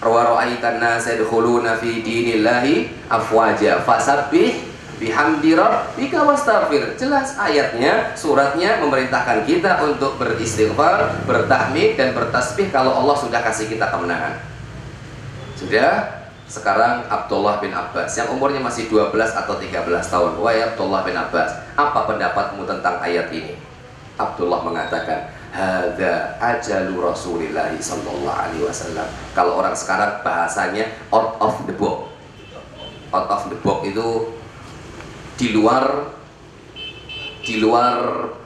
Wa ra'aitan nasa yadkhuluna fi dinillahi afwaja fasabbih bihamdi rabbika wastaghfir. Jelas ayatnya, suratnya memerintahkan kita untuk beristighfar, bertahmid, dan bertasbih kalau Allah sudah kasih kita kemenangan. Sudah. Sekarang Abdullah bin Abbas yang umurnya masih 12 atau 13 tahun. Wahai Abdullah bin Abbas, apa pendapatmu tentang ayat ini? Abdullah mengatakan, hadza ajalu Rasulillah sallallahu alaihi wasallam. Kalau orang sekarang bahasanya out of the box. Out of the box itu di luar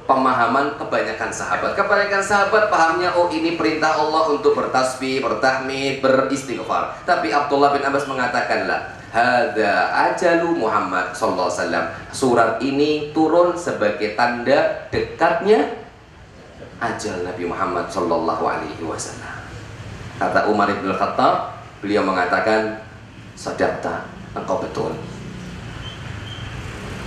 pemahaman kebanyakan sahabat. Kebanyakan sahabat pahamnya, oh ini perintah Allah untuk bertasbih, bertahmid, beristighfar. Tapi Abdullah bin Abbas mengatakan, lah, hadza ajalu Muhammad sallallahu alaihi wasallam. Surat ini turun sebagai tanda dekatnya ajal Nabi Muhammad sallallahu alaihi wasallam. Kata Umar bin Khattab, beliau mengatakan, sadaqta, engkau betul.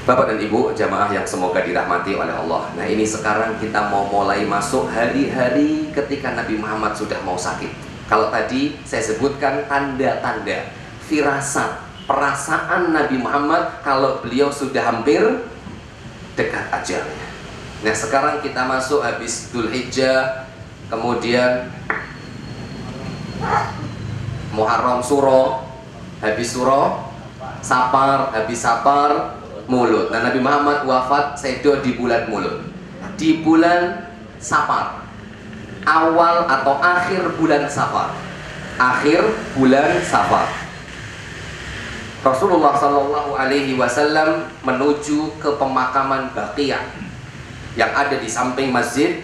Bapak dan Ibu jamaah yang semoga dirahmati oleh Allah. Nah, ini sekarang kita mau mulai masuk hari-hari ketika Nabi Muhammad sudah mau sakit. Kalau tadi saya sebutkan tanda-tanda, firasat, perasaan Nabi Muhammad kalau beliau sudah hampir dekat ajalnya. Nah, sekarang kita masuk habis Dzulhijjah, kemudian Muharram Suro, habis Suro Safar, habis Safar Mulut. Nah, Nabi Muhammad wafat sedo di bulan Mulut, di bulan Safar, awal atau akhir bulan Safar. akhir bulan Safar. Rasulullah Shallallahu Alaihi Wasallam menuju ke pemakaman Baqiyah yang ada di samping Masjid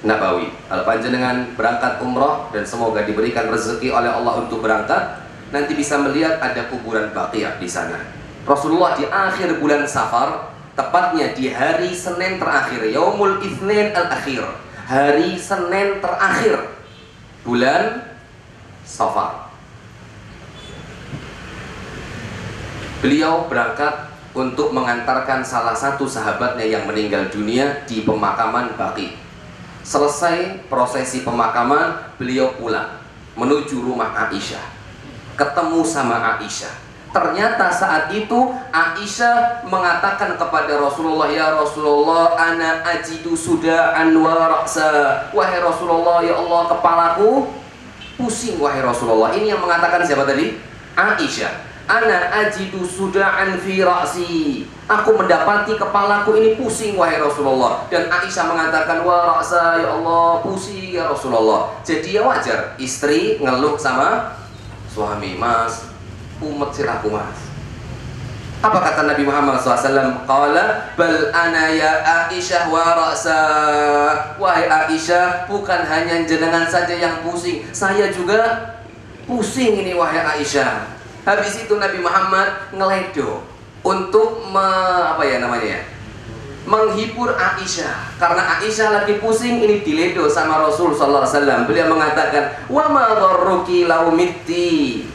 Nabawi. Kalau panjenengan berangkat umroh dan semoga diberikan rezeki oleh Allah untuk berangkat, nanti bisa melihat ada kuburan Baqiyah di sana. Rasulullah di akhir bulan Safar, tepatnya di hari Senin terakhir, Yaumul Itsnin al-Akhir, hari Senin terakhir bulan Safar, beliau berangkat untuk mengantarkan salah satu sahabatnya yang meninggal dunia di pemakaman Baqi. Selesai prosesi pemakaman, beliau pulang menuju rumah Aisyah, ketemu sama Aisyah. Ternyata saat itu Aisyah mengatakan kepada Rasulullah, "Ya Rasulullah, ana ajidu suda'an wa ra'sa." Wahai Rasulullah, ya Allah, kepalaku pusing wahai Rasulullah. Ini yang mengatakan siapa tadi? Aisyah. Ana ajidu suda'an fi ra'si. Aku mendapati kepalaku ini pusing wahai Rasulullah. Dan Aisyah mengatakan, wa ra'sa, ya Allah, pusing ya Rasulullah. Jadi ya wajar istri ngeluh sama suami, "Mas, umet siraku mas." Apa kata Nabi Muhammad SAW? Qala bal ana ya Aisyah wa ra'sa. Wahai Aisyah, bukan hanya jenengan saja yang pusing, saya juga pusing ini wahai Aisyah. Habis itu Nabi Muhammad ngeledo untuk menghibur Aisyah, karena Aisyah lagi pusing, ini diledo sama Rasul sallallahu alaihi wasallam. Beliau mengatakan, "Wa ma dharruki law mitti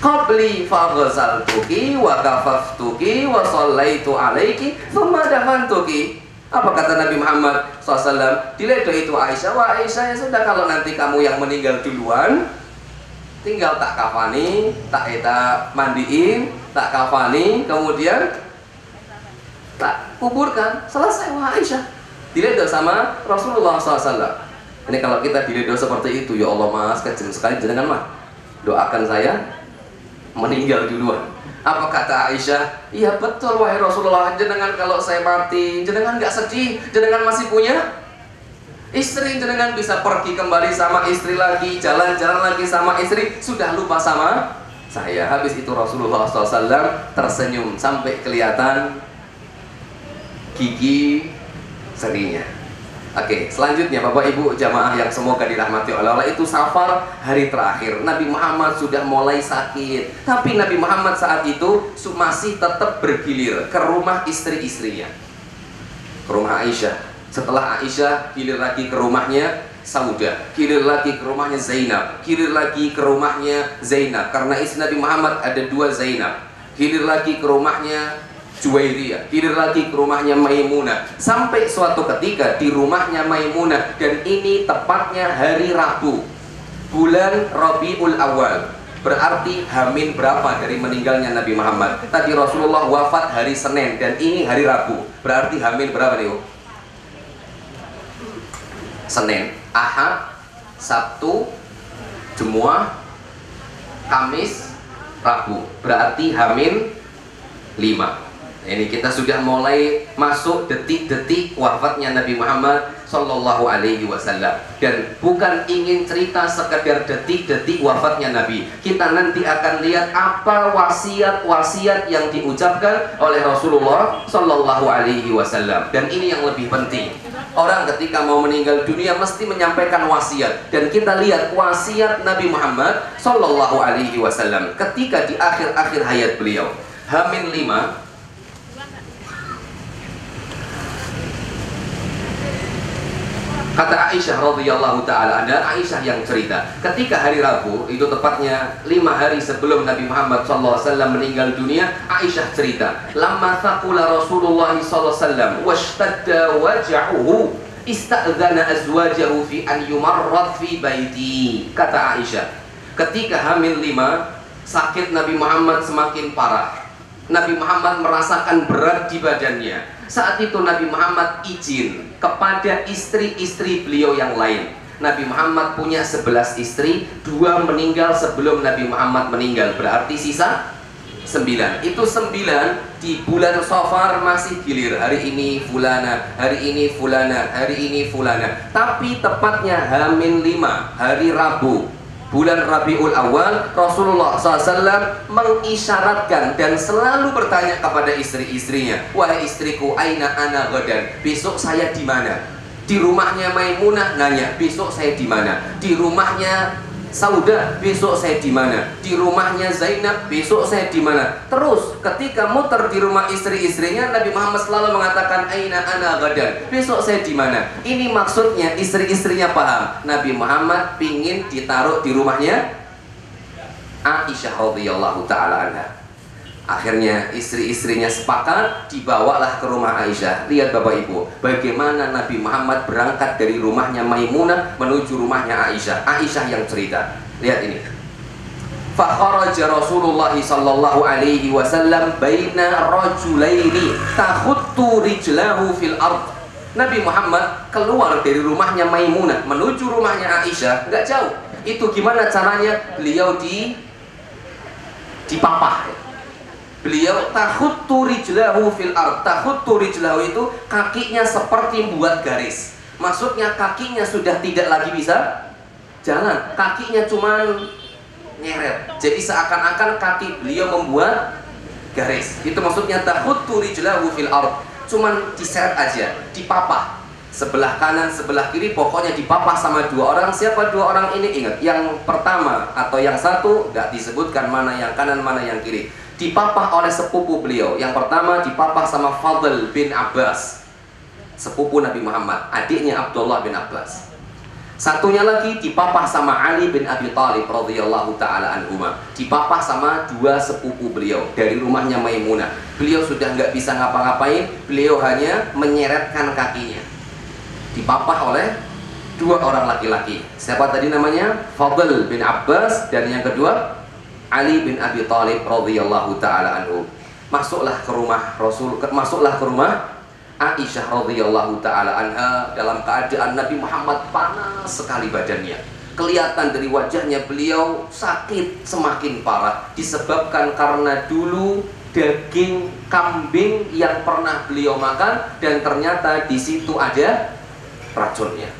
qabli faghsaltuki wa kafaftuki wa shallaitu alaiki thumma dafantuki." Apa kata Nabi Muhammad SAW? Diledo itu Aisyah, "Wah Aisyah, ya sudah, kalau nanti kamu yang meninggal duluan, tinggal tak kafani, tak mandiin, tak kafani, kemudian tak kuburkan, selesai." Wah Aisyah diledo sama Rasulullah SAW. Ini kalau kita diledo seperti itu, ya Allah mas, kejam sekali jenengan mah, doakan saya meninggal duluan. Apa kata Aisyah? "Iya betul wahai Rasulullah, jenengan kalau saya mati, jenengan gak sedih, jenengan masih punya istri, jenengan bisa pergi kembali sama istri lagi, jalan-jalan lagi sama istri, sudah lupa sama saya." Habis itu Rasulullah SAW tersenyum sampai kelihatan gigi serinya. Oke, selanjutnya Bapak Ibu jamaah yang semoga dirahmati oleh Allah, itu Safar, hari terakhir. Nabi Muhammad sudah mulai sakit, tapi Nabi Muhammad saat itu masih tetap bergilir ke rumah istri-istrinya, ke rumah Aisyah. Setelah Aisyah, gilir lagi ke rumahnya Saudah, gilir lagi ke rumahnya Zainab, gilir lagi ke rumahnya Zainab, karena istri Nabi Muhammad ada dua Zainab. Gilir lagi ke rumahnya Juwairiyah, gilir lagi ke rumahnya Maimunah, sampai suatu ketika di rumahnya Maimunah, dan ini tepatnya hari Rabu, bulan Rabiul Awal, berarti Hamin berapa dari meninggalnya Nabi Muhammad? Tadi Rasulullah wafat hari Senin, dan ini hari Rabu, berarti Hamin berapa nih? Senin, Ahad, Sabtu, Jumat, Kamis, Rabu, berarti Hamin 5. Ini kita sudah mulai masuk detik-detik wafatnya Nabi Muhammad Sallallahu Alaihi Wasallam. Dan bukan ingin cerita sekedar detik-detik wafatnya Nabi, kita nanti akan lihat apa wasiat-wasiat yang diucapkan oleh Rasulullah Sallallahu Alaihi Wasallam. Dan ini yang lebih penting, orang ketika mau meninggal dunia mesti menyampaikan wasiat. Dan kita lihat wasiat Nabi Muhammad Sallallahu Alaihi Wasallam ketika di akhir-akhir hayat beliau, Hamin 5. Kata Aisyah radhiyallahu taala anha, Aisyah yang cerita, ketika hari Rabu, itu tepatnya 5 hari sebelum Nabi Muhammad sallallahu alaihi wasallam meninggal dunia, Aisyah cerita, "Lamma thaqula Rasulullah sallallahu alaihi wasallam washtadda waj'uhu, ista'dzana azwajahu fi an yumarrad fi baiti." Kata Aisyah, ketika hamil 5, sakit Nabi Muhammad semakin parah. Nabi Muhammad merasakan berat di badannya. Saat itu Nabi Muhammad izin kepada istri-istri beliau yang lain. Nabi Muhammad punya 11 istri, 2 meninggal sebelum Nabi Muhammad meninggal, berarti sisa 9. Itu 9 di bulan Safar masih gilir. Hari ini fulana, hari ini fulana, hari ini fulana. Tapi tepatnya Hamin 5, hari Rabu, bulan Rabiul Awal, Rasulullah SAW mengisyaratkan dan selalu bertanya kepada istri-istrinya, wahai istriku, aina ana ghadan, besok saya di mana? Di rumahnya Maimunah nanya, besok saya di mana? Di rumahnya Sauda, besok saya di mana? Di rumahnya Zainab, besok saya di mana? Terus ketika muter di rumah istri-istrinya, Nabi Muhammad selalu mengatakan aina ana ghadan, besok saya di mana? Ini maksudnya istri-istrinya paham, Nabi Muhammad pingin ditaruh di rumahnya Aisyah radhiyallahu taala anha. Akhirnya istri-istrinya sepakat, dibawalah ke rumah Aisyah. Lihat Bapak Ibu, bagaimana Nabi Muhammad berangkat dari rumahnya Maimunah menuju rumahnya Aisyah. Aisyah yang cerita. Lihat ini. Fa kharaja Rasulullah sallallahu alaihi wasallam baina rajulaini takhuttu rijlahu fil ard. Nabi Muhammad keluar dari rumahnya Maimunah menuju rumahnya Aisyah, enggak jauh. Itu gimana caranya? Beliau dipapah. Beliau takhuttu rijlahu fil ard. Takhuttu rijlahu itu kakinya seperti membuat garis. Maksudnya kakinya sudah tidak lagi bisa jalan. Kakinya cuma nyeret. Jadi seakan-akan kaki beliau membuat garis. Itu maksudnya takhuttu rijlahu fil ard. Cuman diseret aja, dipapah. Sebelah kanan, sebelah kiri, pokoknya dipapah sama dua orang. Siapa dua orang ini? Ingat, yang pertama atau yang satu nggak disebutkan mana yang kanan, mana yang kiri. Dipapah oleh sepupu beliau. Yang pertama dipapah sama Fadl bin Abbas, sepupu Nabi Muhammad, adiknya Abdullah bin Abbas. Satunya lagi dipapah sama Ali bin Abi Thalib radhiyallahu taala anhuma. Dipapah sama dua sepupu beliau dari rumahnya Maimunah. Beliau sudah nggak bisa ngapa-ngapain, beliau hanya menyeretkan kakinya. Dipapah oleh dua orang laki-laki. Siapa tadi namanya? Fadl bin Abbas, dan yang kedua Ali bin Abi Thalib radhiyallahu taala anhu. Masuklah ke rumah masuklah ke rumah Aisyah radhiyallahu taala anha dalam keadaan Nabi Muhammad panas sekali badannya. Kelihatan dari wajahnya beliau sakit semakin parah disebabkan karena dulu daging kambing yang pernah beliau makan dan ternyata di situ ada racunnya.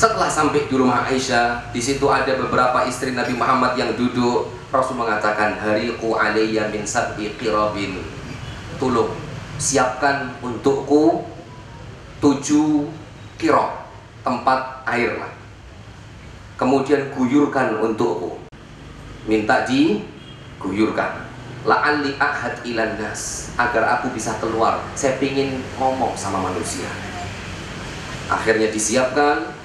Setelah sampai di rumah Aisyah, di situ ada beberapa istri Nabi Muhammad yang duduk. Rasul mengatakan, hariqu alayya min sab'i qirabin. Tolong siapkan untukku 7 qirab, tempat air lah. Kemudian guyurkan untukku. Minta diguyurkan. La'alli ahad ilan nas, agar aku bisa keluar. Saya ingin ngomong sama manusia. Akhirnya disiapkan.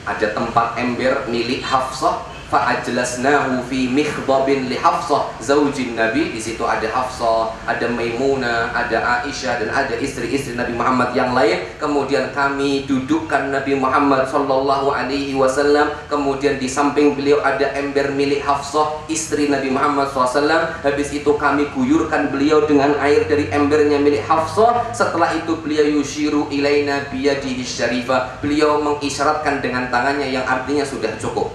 Ada tempat ember milik Hafsah, fa'ajlasnahu fi mikhdabin li Hafsah zaujin Nabi. Di situ ada Hafsah, ada Maimunah, ada Aisyah, dan ada istri-istri Nabi Muhammad yang lain. Kemudian kami dudukkan Nabi Muhammad sallallahu alaihi wasallam. Kemudian di samping beliau ada ember milik Hafsah, istri Nabi Muhammad SAW. Habis itu kami guyurkan beliau dengan air dari embernya milik Hafsah. Setelah itu beliau yushiru ilaina biyadihi syarifah. Beliau mengisyaratkan dengan tangannya yang artinya sudah cukup.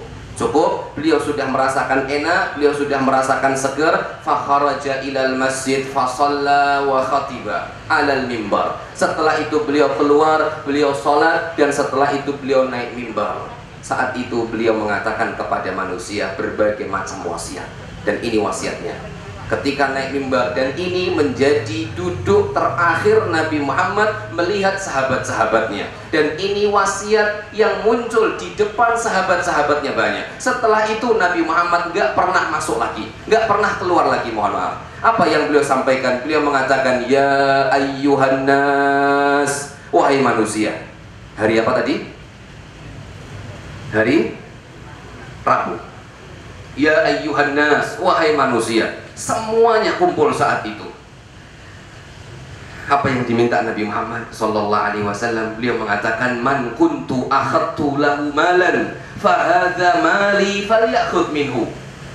Beliau sudah merasakan enak, beliau sudah merasakan segar. Fakharaja ilal masjid fasalla wa khatiba alal mimbar. Setelah itu beliau keluar, beliau sholat, dan setelah itu beliau naik mimbar. Saat itu beliau mengatakan kepada manusia berbagai macam wasiat, dan ini wasiatnya ketika naik mimbar, dan ini menjadi duduk terakhir Nabi Muhammad melihat sahabat-sahabatnya, dan ini wasiat yang muncul di depan sahabat-sahabatnya banyak. Setelah itu Nabi Muhammad gak pernah masuk lagi, gak pernah keluar lagi, mohon maaf. Apa yang beliau sampaikan? Beliau mengatakan, ya ayyuhan nas, wahai manusia. Hari apa tadi? Hari Rabu. Ya ayyuhan nas, wahai manusia. Semuanya kumpul saat itu. Apa yang diminta Nabi Muhammad sallallahu alaihi wasallam? Beliau mengatakan, man kuntu akhadtu lahu malan fa hadza mali falyakhudh minhu.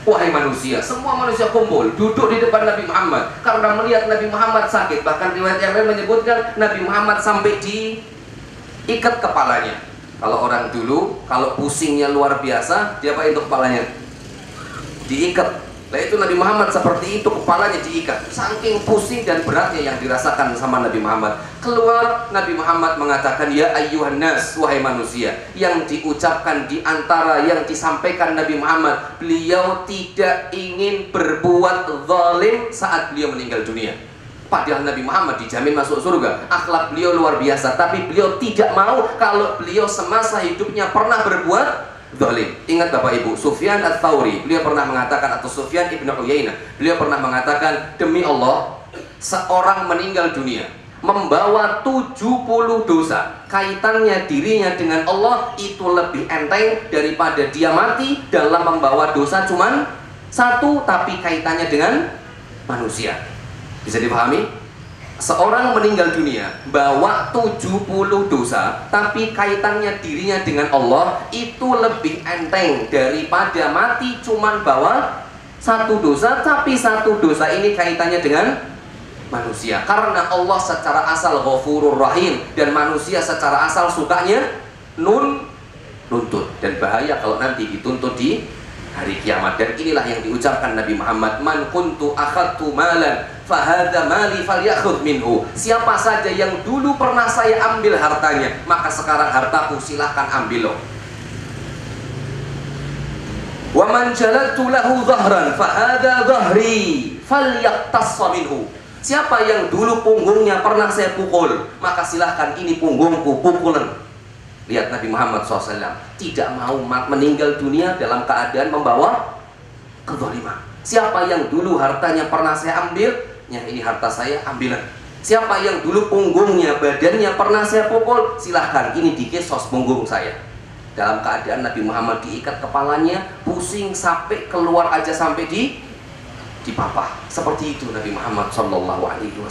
Wahai manusia, semua manusia kumpul duduk di depan Nabi Muhammad karena melihat Nabi Muhammad sakit. Bahkan riwayat yang lain menyebutkan Nabi Muhammad sampai diikat kepalanya. Kalau orang dulu, kalau pusingnya luar biasa, dia apain untuk kepalanya? Diikat. Nah itu Nabi Muhammad seperti itu, kepalanya diikat. Saking pusing dan beratnya yang dirasakan sama Nabi Muhammad. Keluar Nabi Muhammad mengatakan, ya ayyuhan nas, wahai manusia. Yang diucapkan di antara yang disampaikan Nabi Muhammad, beliau tidak ingin berbuat zalim saat beliau meninggal dunia. Padahal Nabi Muhammad dijamin masuk surga, akhlak beliau luar biasa. Tapi beliau tidak mau kalau beliau semasa hidupnya pernah berbuat zalim. Ingat Bapak Ibu, Sufyan Ats-Tsauri, beliau pernah mengatakan, atau Sufyan Ibnu Uyainah, beliau pernah mengatakan, demi Allah, seorang meninggal dunia membawa 70 dosa, kaitannya dirinya dengan Allah itu lebih enteng daripada dia mati dalam membawa dosa cuman satu tapi kaitannya dengan manusia. Bisa dipahami? Seorang meninggal dunia bawa 70 dosa tapi kaitannya dirinya dengan Allah itu lebih enteng daripada mati cuman bawa satu dosa tapi satu dosa ini kaitannya dengan manusia. Karena Allah secara asal Ghafurur Rahim dan manusia secara asal sukanya nuntut, dan bahaya kalau nanti dituntut di hari kiamat. Dan inilah yang diucapkan Nabi Muhammad, man kuntu akhadtu malan fahadha mali falyakhudh minhu. Siapa saja yang dulu pernah saya ambil hartanya, maka sekarang hartaku silahkan ambil loh. Wa man jalaltu lahu dhahran fahadha dhahri falyaqtassa minhu. Siapa yang dulu punggungnya pernah saya pukul, maka silahkan ini punggungku, pukulan. Lihat Nabi Muhammad SAW tidak mau meninggal dunia dalam keadaan membawa kezaliman. Siapa yang dulu hartanya pernah saya ambil, yang ini harta saya, ambilan. Siapa yang dulu punggungnya, badannya pernah saya pukul, silahkan ini dikisos punggung saya. Dalam keadaan Nabi Muhammad diikat kepalanya, pusing sampai keluar aja sampai di papah. Seperti itu Nabi Muhammad SAW.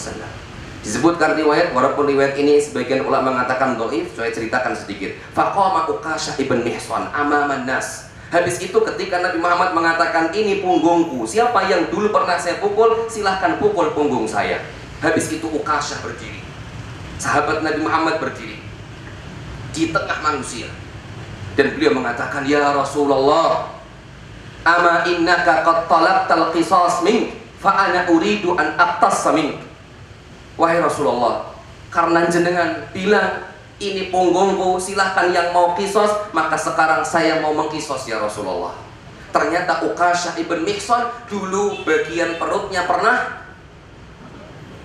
Disebutkan riwayat, walaupun riwayat ini sebagian ulama mengatakan dhaif, saya ceritakan sedikit. Faqama Uqashah ibn Mihsan amaman nas. Habis itu ketika Nabi Muhammad mengatakan ini punggungku, siapa yang dulu pernah saya pukul, silahkan pukul punggung saya. Habis itu Uqashah berdiri, sahabat Nabi Muhammad berdiri di tengah manusia, dan beliau mengatakan, ya Rasulullah, ama innaka qad talabtal qisas mink fa ana uridu an aqtassa mink. Wahai Rasulullah, karena jenengan bilang ini punggungku, silahkan yang mau kisos, maka sekarang saya mau mengkisos ya Rasulullah. Ternyata Uqashah ibn Mihsan dulu bagian perutnya pernah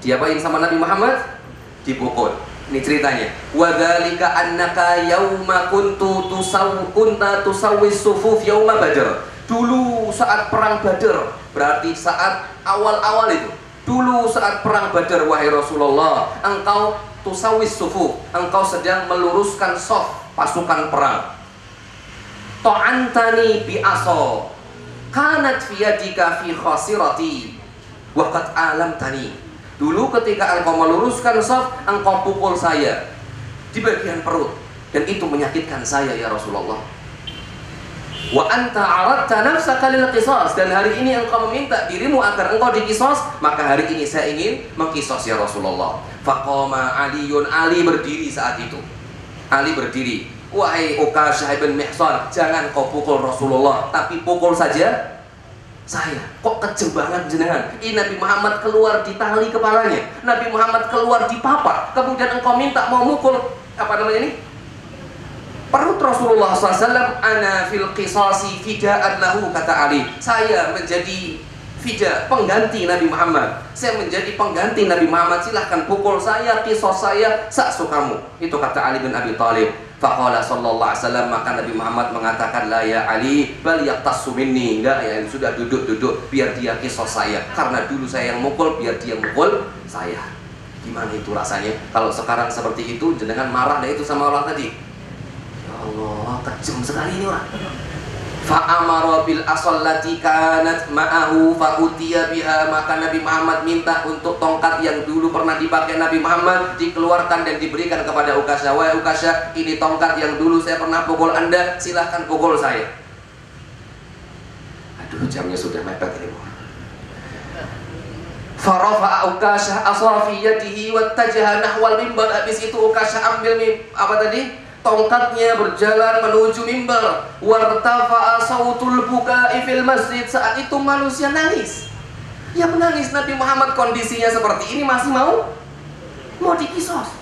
diapain sama Nabi Muhammad? Dipukul. Ini ceritanya. Wa dzalika annaka yauma kunta tusawwis sufuf yauma Badr. Dulu saat perang Badr, berarti saat awal-awal itu. Dulu saat perang Badar, wahai Rasulullah, engkau tusawis sufu, engkau sedang meluruskan sof pasukan perang. Ta'antani bi aso kanat fi yadika fi khasirati wa qad alamtani. Dulu ketika engkau meluruskan sof, engkau pukul saya di bagian perut, dan itu menyakitkan saya ya Rasulullah. Wa anta aradta nafsaka lil qisas, dan hari ini engkau meminta dirimu agar engkau dikisos, maka hari ini saya ingin mengkisos ya Rasulullah. Faqama Aliun, Ali berdiri saat itu. Ali berdiri, wahai Uqashah bin Mihsan, jangan kau pukul Rasulullah, tapi pukul saja saya. Kok kejem banget jenengan? Ini Nabi Muhammad keluar di tali kepalanya, Nabi Muhammad keluar di papat, kemudian engkau minta mau mukul apa namanya ini? Perut Rasulullah SAW. Ana fil qisasi fida'an lahu, kata Ali. Saya menjadi fida, pengganti Nabi Muhammad. Saya menjadi pengganti Nabi Muhammad. Silahkan pukul saya, kisos saya, saksukamu. Itu kata Ali bin Abi Thalib. Faqala sallallahu alaihi wasallam, maka Nabi Muhammad mengatakan, la ya Ali, bal yaqtassu minni. Enggak ya, sudah duduk-duduk, biar dia kisos saya. Karena dulu saya yang mukul, biar dia mukul saya. Gimana itu rasanya? Kalau sekarang seperti itu, jenengan marah dah itu sama orang tadi. Allah, kejam sekali ini orang. Fa'amara bil asallati kanat ma'ahu fa'utiya biha, maka Nabi Muhammad minta untuk tongkat yang dulu pernah dipakai Nabi Muhammad dikeluarkan dan diberikan kepada Uqashah. Wahai Uqashah, ini tongkat yang dulu saya pernah pukul Anda, silahkan pukul saya. Aduh, jamnya sudah mepet ini. Farafa'a Ukashah asafi yadihi wattajaha nahwal mimbar. Habis itu Ukashah ambil tongkatnya berjalan menuju mimbar. Wartafa'a sautul buka'i fil masjid. Saat itu manusia nangis. Ya menangis. Nabi Muhammad kondisinya seperti ini masih mau dikisos.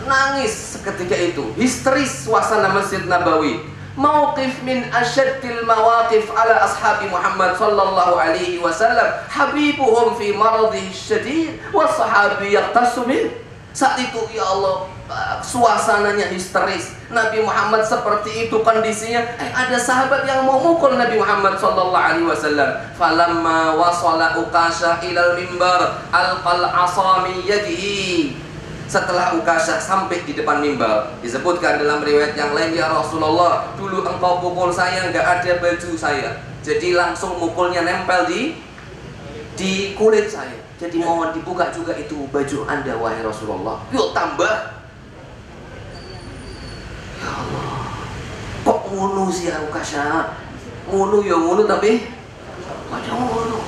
Nangis seketika itu. Histeris suasana Masjid Nabawi. Mauqif min asyaddil mawaqif ala ashabi Muhammad sallallahu alaihi wasallam, habibuhum fi maradhihi syadid wa sahabi yaqtasu bih. Saat itu ya Allah, suasananya histeris. Nabi Muhammad seperti itu kondisinya. Ada sahabat yang mau mukul Nabi Muhammad sallallahu alaihi wasallam. Falamma wasala Ukashah ilal mimbar alqal asa min yadihi. Setelah Ukashah sampai di depan mimbar, disebutkan dalam riwayat yang lain, ya Rasulullah, dulu engkau pukul saya, nggak ada baju saya, jadi langsung mukulnya nempel di kulit saya. Jadi mohon dibuka juga itu baju anda, wahai Rasulullah. Yuk tambah. Ya Allah, kok ngunu sih Ukashah? Ngunu ya ngunu, tapi ada ngunu.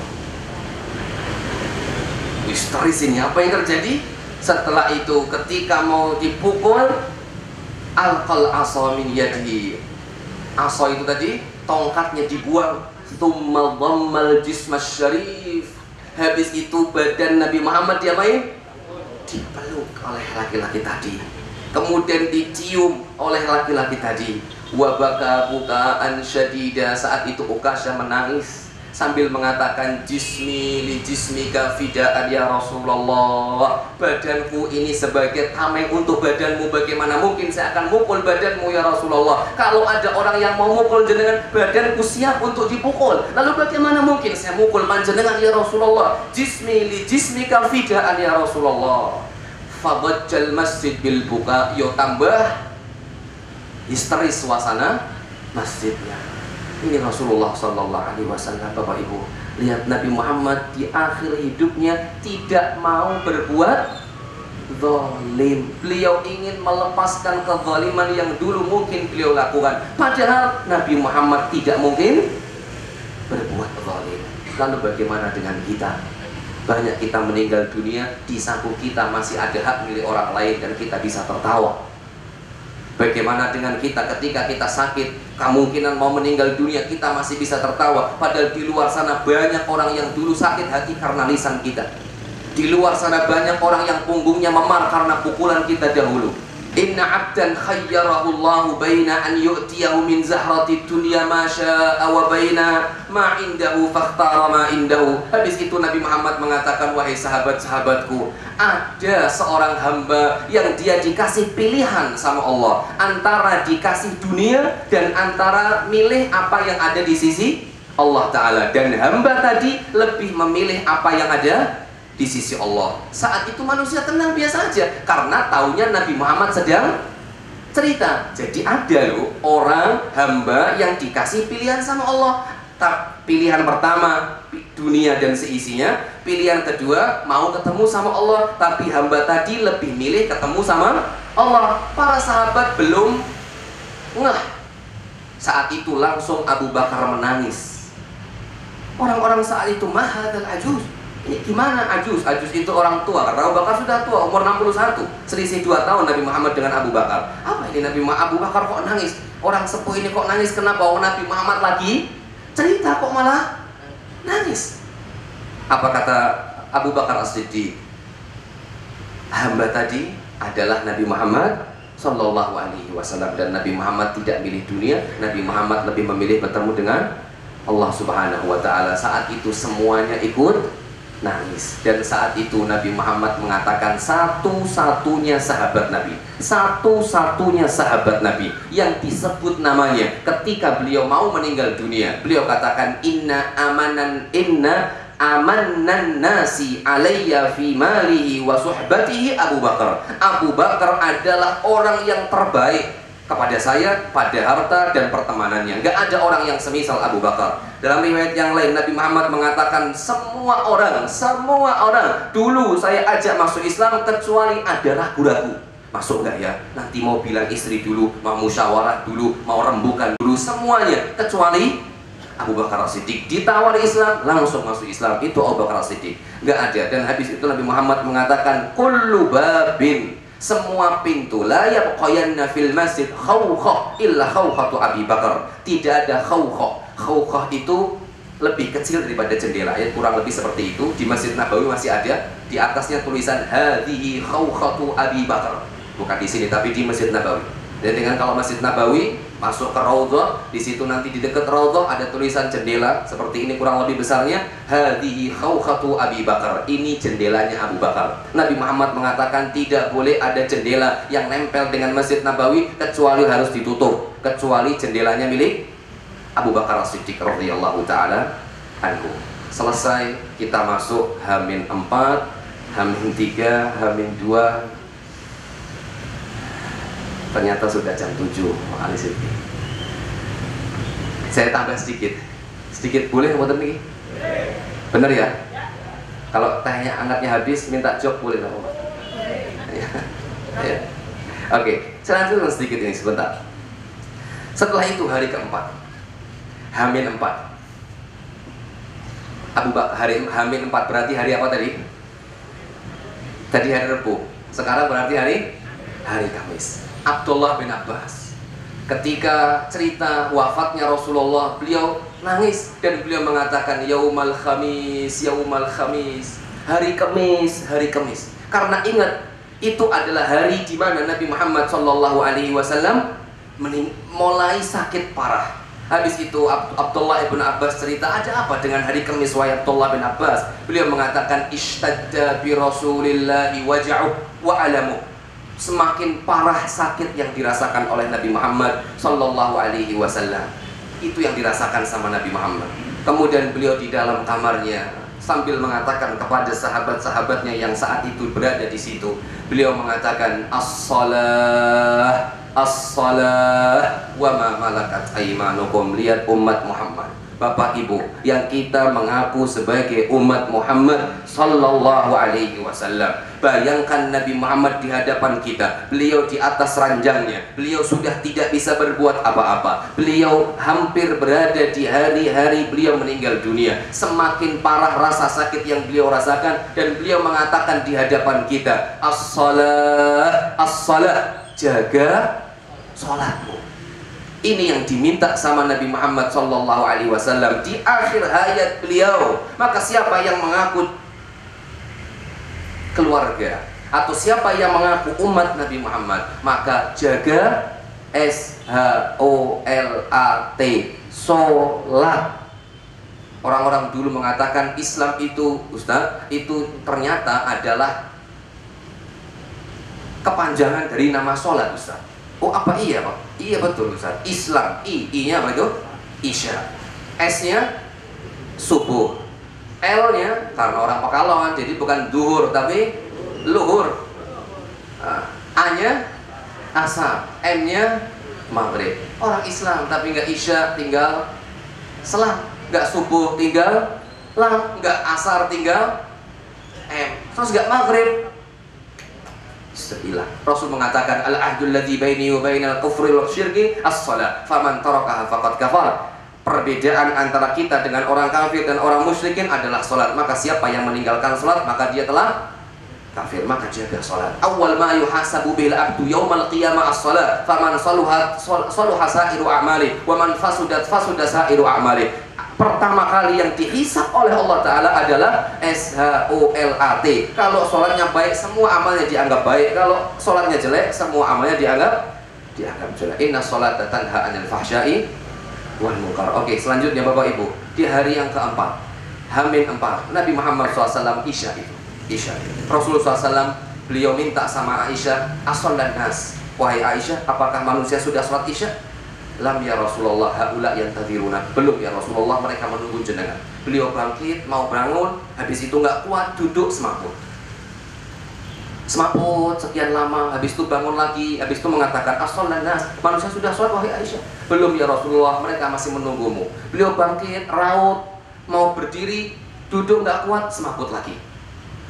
Histeris ini, apa yang terjadi? Setelah itu ketika mau dipukul, alqal asa min yadihi. Asa itu tadi tongkatnya dibuang. Tsumma dhammal jismas syarif. Habis itu badan Nabi Muhammad diapain? Dipeluk oleh laki-laki tadi. Kemudian dicium oleh laki-laki tadi. Wa baka bukaan syadida. Saat itu Ukashah menangis sambil mengatakan, jismi li jismika fida'an ya Rasulullah. Badanku ini sebagai tameng untuk badanmu. Bagaimana mungkin saya akan mukul badanmu ya Rasulullah? Kalau ada orang yang mau mukul jenengan, badanku siap untuk dipukul. Lalu bagaimana mungkin saya mukul panjenengan ya Rasulullah? Jismi li jismika fida'an ya Rasulullah. Fadajjal masjid bil buka. Yo tambah histeris suasana masjidnya. Ini Rasulullah sallallahu alaihi wasallam. Bapak Ibu, lihat Nabi Muhammad di akhir hidupnya tidak mau berbuat zalim. Beliau ingin melepaskan kezaliman yang dulu mungkin beliau lakukan. Padahal Nabi Muhammad tidak mungkin berbuat zalim. Lalu bagaimana dengan kita? Banyak kita meninggal dunia, di saku kita masih ada hak milik orang lain dan kita bisa tertawa. Bagaimana dengan kita ketika kita sakit, kemungkinan mau meninggal dunia, kita masih bisa tertawa. Padahal di luar sana banyak orang yang dulu sakit hati karena lisan kita. Di luar sana banyak orang yang punggungnya memar karena pukulan kita dahulu. Inna abdan khayyarahu Allahu baina an yu'tiyahu min zahrati dunya ma syaa wa baina ma indahu fakhtara ma indahu. Habis itu Nabi Muhammad mengatakan, wahai sahabat-sahabatku, ada seorang hamba yang dia dikasih pilihan sama Allah antara dikasih dunia dan antara milih apa yang ada di sisi Allah Ta'ala. Dan hamba tadi lebih memilih apa yang ada di sisi Allah. Saat itu manusia tenang biasa aja karena taunya Nabi Muhammad sedang cerita. Jadi ada loh orang hamba yang dikasih pilihan sama Allah. Pilihan pertama dunia dan seisinya, pilihan kedua mau ketemu sama Allah, tapi hamba tadi lebih milih ketemu sama Allah. Para sahabat belum ngeh. Saat itu langsung Abu Bakar menangis. Orang-orang saat itu, mahadal ajuz, ini gimana ajuz? Ajuz itu orang tua, karena Abu Bakar sudah tua, umur 61, selisih 2 tahun Nabi Muhammad dengan Abu Bakar. Apa ini Abu Bakar kok nangis? Orang sepuh ini kok nangis? Kenapa? Nabi Muhammad lagi cerita kok malah nangis. Apa kata Abu Bakar As-Siddiq? Hamba tadi adalah Nabi Muhammad Sallallahu Alaihi Wasallam, dan Nabi Muhammad tidak milih dunia. Nabi Muhammad lebih memilih bertemu dengan Allah Subhanahu Wa Taala. Saat itu semuanya ikut nangis, dan saat itu Nabi Muhammad mengatakan satu-satunya sahabat Nabi, satu-satunya sahabat Nabi yang disebut namanya ketika beliau mau meninggal dunia, beliau katakan inna amannan nasi alayya fi malihi wa suhbatihi Abu Bakar. Abu Bakar adalah orang yang terbaik kepada saya pada harta dan pertemanannya. Gak ada orang yang semisal Abu Bakar. Dalam riwayat yang lain Nabi Muhammad mengatakan semua orang dulu saya ajak masuk Islam kecuali ada ragu-ragu. Masuk nggak ya? Nanti mau bilang istri dulu, mau musyawarah dulu, mau rembukan dulu, semuanya kecuali Abu Bakar As-Siddiq. Ditawari Islam, langsung masuk Islam. Itu Abu Bakar As-Siddiq. Nggak ada. Dan habis itu Nabi Muhammad mengatakan, kullu babin, semua pintu, la yabqayanna fil masjid khawkhah illa khawkhatu Abi Bakar. Tidak ada khawkhah. Khawkhah itu lebih kecil daripada jendela, ya, kurang lebih seperti itu. Di Masjid Nabawi masih ada, di atasnya tulisan hadhihi khawkhatu Abi Bakar. Bukan di sini, tapi di Masjid Nabawi. Dan dengan kalau Masjid Nabawi masuk ke Raudhah, di situ nanti di dekat Raudhah ada tulisan jendela seperti ini kurang lebih besarnya, hadhihi khawkhatu Abi Bakar. Ini jendelanya Abu Bakar. Nabi Muhammad mengatakan tidak boleh ada jendela yang nempel dengan Masjid Nabawi kecuali harus ditutup, kecuali jendelanya milik Abu Bakar As-Siddiq radhiyallahu taala anhu. Selesai, kita masuk H-4, H-3, H-2. Ternyata sudah jam 7. Saya tambah sedikit. Sedikit boleh buat ini? Bener ya? Kalau tehnya angetnya habis, minta jok boleh nggak Pak? Ya. Oke, saya lanjutkan sedikit ini sebentar. Setelah itu hari keempat, H-4. Abu Bakar hari H-4 berarti hari apa tadi? Tadi hari Rabu. Sekarang berarti hari Kamis. Abdullah bin Abbas ketika cerita wafatnya Rasulullah, beliau nangis dan beliau mengatakan yaumal khamis, yaumal khamis, hari Kamis, hari Kamis. Karena ingat, itu adalah hari di mana Nabi Muhammad SAW mulai sakit parah. Habis itu Abdullah bin Abbas cerita, ada apa dengan hari Kamis wahai Abdullah bin Abbas? Beliau mengatakan ishtadda bi Rasulillahi waja'u wa alamu. Semakin parah sakit yang dirasakan oleh Nabi Muhammad sallallahu alaihi wasallam. Itu yang dirasakan sama Nabi Muhammad. Kemudian beliau di dalam kamarnya sambil mengatakan kepada sahabat-sahabatnya yang saat itu berada di situ, beliau mengatakan as-salah, as-salah wa ma malakat aymanukum. Lihat umat Muhammad, Bapak Ibu yang kita mengaku sebagai umat Muhammad sallallahu alaihi wasallam. Bayangkan Nabi Muhammad di hadapan kita, beliau di atas ranjangnya, beliau sudah tidak bisa berbuat apa-apa, beliau hampir berada di hari-hari beliau meninggal dunia. Semakin parah rasa sakit yang beliau rasakan, dan beliau mengatakan di hadapan kita, as-salah, as-salah, jaga sholatmu. Ini yang diminta sama Nabi Muhammad sallallahu alaihi wasallam di akhir hayat beliau. Maka siapa yang mengaku keluarga atau siapa yang mengaku umat Nabi Muhammad, maka jaga S-H-O-L-A-T, sholat. Orang-orang dulu mengatakan Islam itu, Ustaz, itu ternyata adalah kepanjangan dari nama sholat, Ustaz. Oh, apa iya Pak? Iya betul Ustaz. Islam, I-nya apa itu? Isya. S-nya subuh. L-nya karena orang Pekalongan jadi bukan duhur tapi luhur. A-nya asar, M-nya maghrib. Orang Islam tapi nggak isya tinggal selam, nggak subuh tinggal lam, nggak asar tinggal M, terus nggak maghrib. Sebilah. Rasul mengatakan al-ahdul ladzi baini wa bainal kufri wal syirki as-shalah, faman tarakaha faqad kafar. Perbedaan antara kita dengan orang kafir dan orang musyrikin adalah salat. Maka siapa yang meninggalkan salat, maka dia telah kafir. Maka jaga salat. Awwal ma yuhasabu bil abdu yaumal qiyamah as-salat, faman saluhat saluha sa'iru a'mali wa man fasudat fasuda sa'iru a'mali. Pertama kali yang dihisab oleh Allah Ta'ala adalah S-H-O-L-A-T. Kalau sholatnya baik, semua amalnya dianggap baik. Kalau sholatnya jelek, semua amalnya dianggap jelek. Inna sholata tanha 'anil fahsya'i wal munkar. Oke, selanjutnya Bapak Ibu, di hari yang keempat, H-4, Nabi Muhammad SAW Isya itu. Isya. Rasulullah SAW beliau minta sama Aisyah, as-sholat nas. Wahai Aisyah, apakah manusia sudah sholat Isya? Lam ya Rasulullah, haula yang tadiruna. Belum ya Rasulullah, mereka menunggu jenengan. Beliau bangkit, mau bangun, habis itu nggak kuat, duduk semaput. Semaput sekian lama, habis itu bangun lagi, habis itu mengatakan as-sholat nas. Manusia sudah sholat wahai Aisyah? Belum ya Rasulullah, mereka masih menunggumu. Beliau bangkit, raut, mau berdiri, duduk nggak kuat, semaput lagi.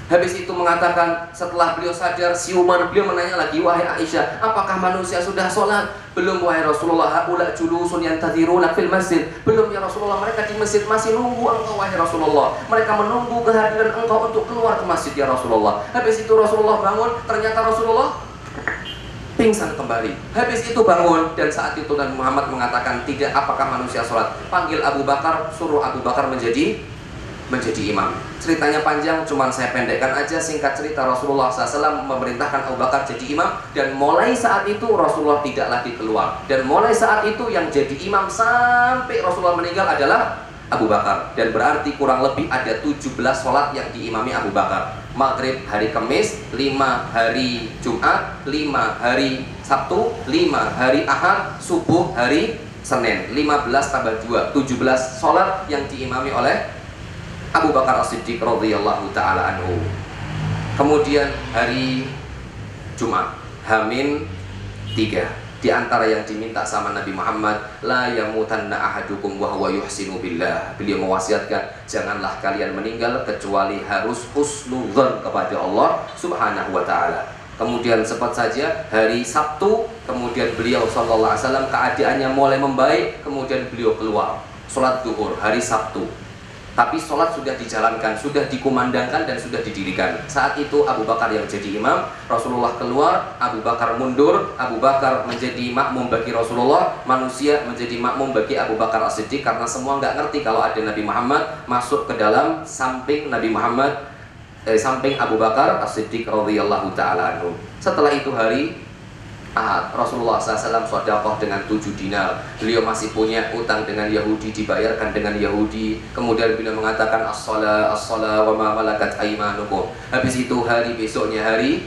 Habis itu mengatakan, setelah beliau sadar siuman, beliau menanya lagi, wahai Aisyah, apakah manusia sudah sholat? Belum wahai Rasulullah, haula julusun yantadhiruna fil masjid. Belum ya Rasulullah, mereka di masjid masih nunggu engkau wahai Rasulullah. Mereka menunggu kehadiran engkau untuk keluar ke masjid ya Rasulullah. Habis itu Rasulullah bangun, ternyata Rasulullah pingsan kembali. Habis itu bangun, dan saat itu Nabi Muhammad mengatakan, tidak, apakah manusia sholat? Panggil Abu Bakar, suruh Abu Bakar menjadi imam. Ceritanya panjang, cuman saya pendekkan aja. Singkat cerita, Rasulullah SAW memerintahkan Abu Bakar jadi imam, dan mulai saat itu Rasulullah tidak lagi keluar. Dan mulai saat itu yang jadi imam sampai Rasulullah meninggal adalah Abu Bakar. Dan berarti kurang lebih ada 17 sholat yang diimami Abu Bakar. Maghrib hari Kamis, 5 hari Jumat, 5 hari Sabtu, 5 hari Ahad, subuh hari Senin. 15 tambah 2, 17 sholat yang diimami oleh Abu Bakar As-Siddiq radhiyallahu ta'ala anhu. Kemudian hari Jumat, Hamin 3. Di antara yang diminta sama Nabi Muhammad, la yamutanna ahadukum wa huwa yuhsinu billah. Beliau mewasiatkan, janganlah kalian meninggal kecuali harus husnudzon kepada Allah Subhanahu wa taala. Kemudian sempat saja hari Sabtu, kemudian beliau sallallahu alaihi wasallam keadaannya mulai membaik, kemudian beliau keluar salat zuhur hari Sabtu. Tapi sholat sudah dijalankan, sudah dikumandangkan, dan sudah didirikan. Saat itu Abu Bakar yang jadi imam, Rasulullah keluar, Abu Bakar mundur, Abu Bakar menjadi makmum bagi Rasulullah, manusia menjadi makmum bagi Abu Bakar As-Siddiq, karena semua nggak ngerti kalau ada Nabi Muhammad masuk ke dalam samping Nabi Muhammad, samping Abu Bakar As-Siddiq radhiyallahu ta'ala anhu. Setelah itu hari Ahad, Rasulullah SAW sedekah dengan 7 dinar. Beliau masih punya utang dengan Yahudi, dibayarkan dengan Yahudi. Kemudian beliau mengatakan as-salah wa ma malakat aymanukum. Habis itu hari besoknya hari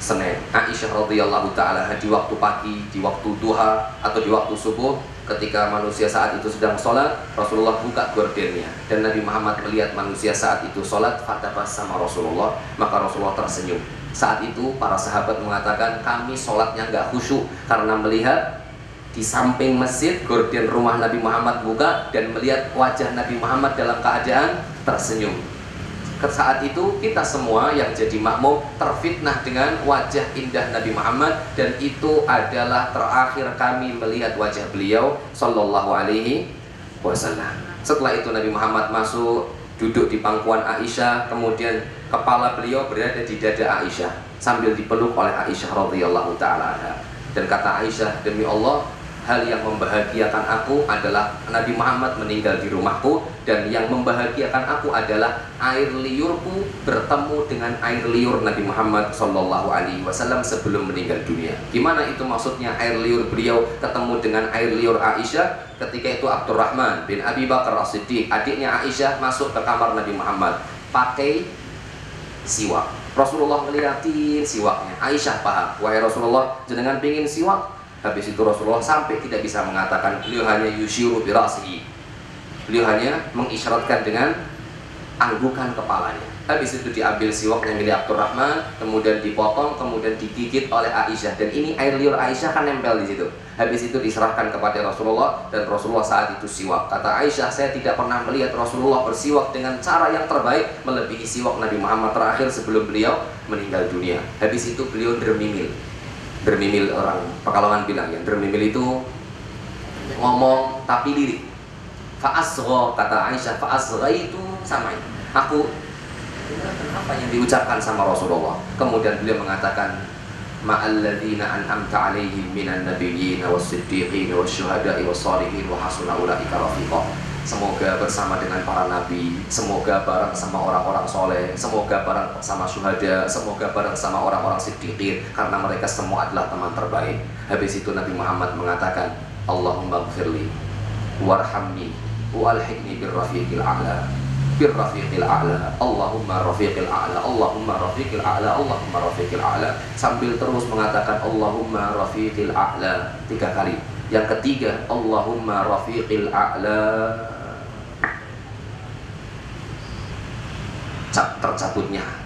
Senin, Aisyah radhiyallahu ta'ala di waktu pagi, di waktu duha atau di waktu subuh, ketika manusia saat itu sedang sholat, Rasulullah buka gordennya, dan Nabi Muhammad melihat manusia saat itu sholat, fatabas sama Rasulullah, maka Rasulullah tersenyum. Saat itu para sahabat mengatakan, kami sholatnya nggak khusyuk karena melihat di samping masjid gorden rumah Nabi Muhammad buka dan melihat wajah Nabi Muhammad dalam keadaan tersenyum. Saat itu kita semua yang jadi makmum terfitnah dengan wajah indah Nabi Muhammad, dan itu adalah terakhir kami melihat wajah beliau sallallahu alaihi wasallam. Setelah itu Nabi Muhammad masuk, duduk di pangkuan Aisyah, kemudian kepala beliau berada di dada Aisyah sambil dipeluk oleh Aisyah radhiyallahu ta'ala anha. Dan kata Aisyah, demi Allah, hal yang membahagiakan aku adalah Nabi Muhammad meninggal di rumahku, dan yang membahagiakan aku adalah air liurku bertemu dengan air liur Nabi Muhammad sallallahu alaihi wasallam sebelum meninggal dunia. Gimana itu maksudnya air liur beliau ketemu dengan air liur Aisyah? Ketika itu Abdurrahman bin Abi Bakar As-Siddiq, adiknya Aisyah, masuk ke kamar Nabi Muhammad pakai siwak. Rasulullah ngeliatin siwaknya. Aisyah paham, wahai Rasulullah, jenengan pingin siwak? Habis itu Rasulullah sampai tidak bisa mengatakan, beliau hanya yushiru bi ra'sihi. Beliau hanya mengisyaratkan dengan anggukan kepalanya. Habis itu diambil siwaknya milik Abdurrahman, kemudian dipotong, kemudian digigit oleh Aisyah, dan ini air liur Aisyah kan nempel di situ. Habis itu diserahkan kepada Rasulullah, dan Rasulullah saat itu siwak. Kata Aisyah, saya tidak pernah melihat Rasulullah bersiwak dengan cara yang terbaik melebihi siwak Nabi Muhammad terakhir sebelum beliau meninggal dunia. Habis itu beliau dermimil. Dermimil, orang Pekalongan bilang ya, dermimil itu ngomong tapi lirik. Fa'asgha, kata Aisyah, fa'asgha itu sama itu. Aku apa yang diucapkan sama Rasulullah. Kemudian beliau mengatakan, ma'alladzina an'amta 'alaihim minan nabiyyin was-siddiqin wasyuhada'i was-shalihin wa hasuna ulaika rafiqa. Semoga bersama dengan para nabi, semoga bareng sama orang-orang soleh, semoga bareng sama syuhada, semoga bareng sama orang-orang siddiqin, karena mereka semua adalah teman terbaik. Habis itu Nabi Muhammad mengatakan, Allahumma gfirli warhamni walhiqni birrafiqil a'la, birrafiqil a'la, Allahumma rafiqil a'la, Allahumma rafiqil a'la, Allahumma rafiqil a'la, sambil terus mengatakan Allahumma rafiqil a'la 3 kali. Yang ketiga, Allahumma rafiqil a'la,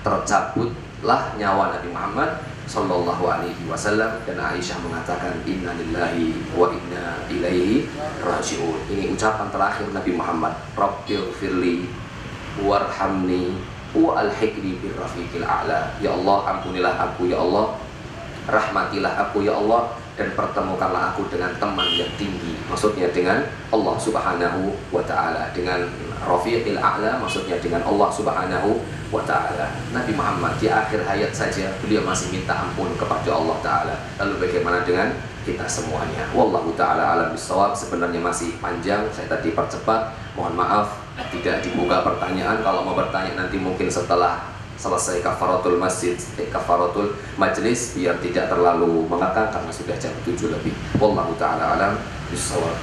tercabutlah nyawa Nabi Muhammad sallallahu alaihi wasallam, dan Aisyah mengatakan inna lillahi wa inna ilaihi raji'un. Ini ucapan terakhir Nabi Muhammad, Rabbighfirli warhamni wa alhiqni birrafiqil a'la. Ya Allah, ampunilah aku ya Allah, rahmatilah aku ya Allah, dan pertemukanlah aku dengan teman yang tinggi, maksudnya dengan Allah Subhanahu wa Ta'ala, dengan Rafiqil A'la, maksudnya dengan Allah Subhanahu wa Ta'ala. Nabi Muhammad di akhir hayat saja beliau masih minta ampun kepada Allah Ta'ala. Lalu bagaimana dengan kita semuanya? Wallahu ta'ala alam bisawab. Sebenarnya masih panjang, saya tadi percepat, mohon maaf tidak dibuka pertanyaan. Kalau mau bertanya nanti mungkin setelah selesai kafaratul masjid, kafaratul majlis, biar tidak terlalu mengekang karena sudah jam 7 lebih. Wallahu ta'ala alam bisawab.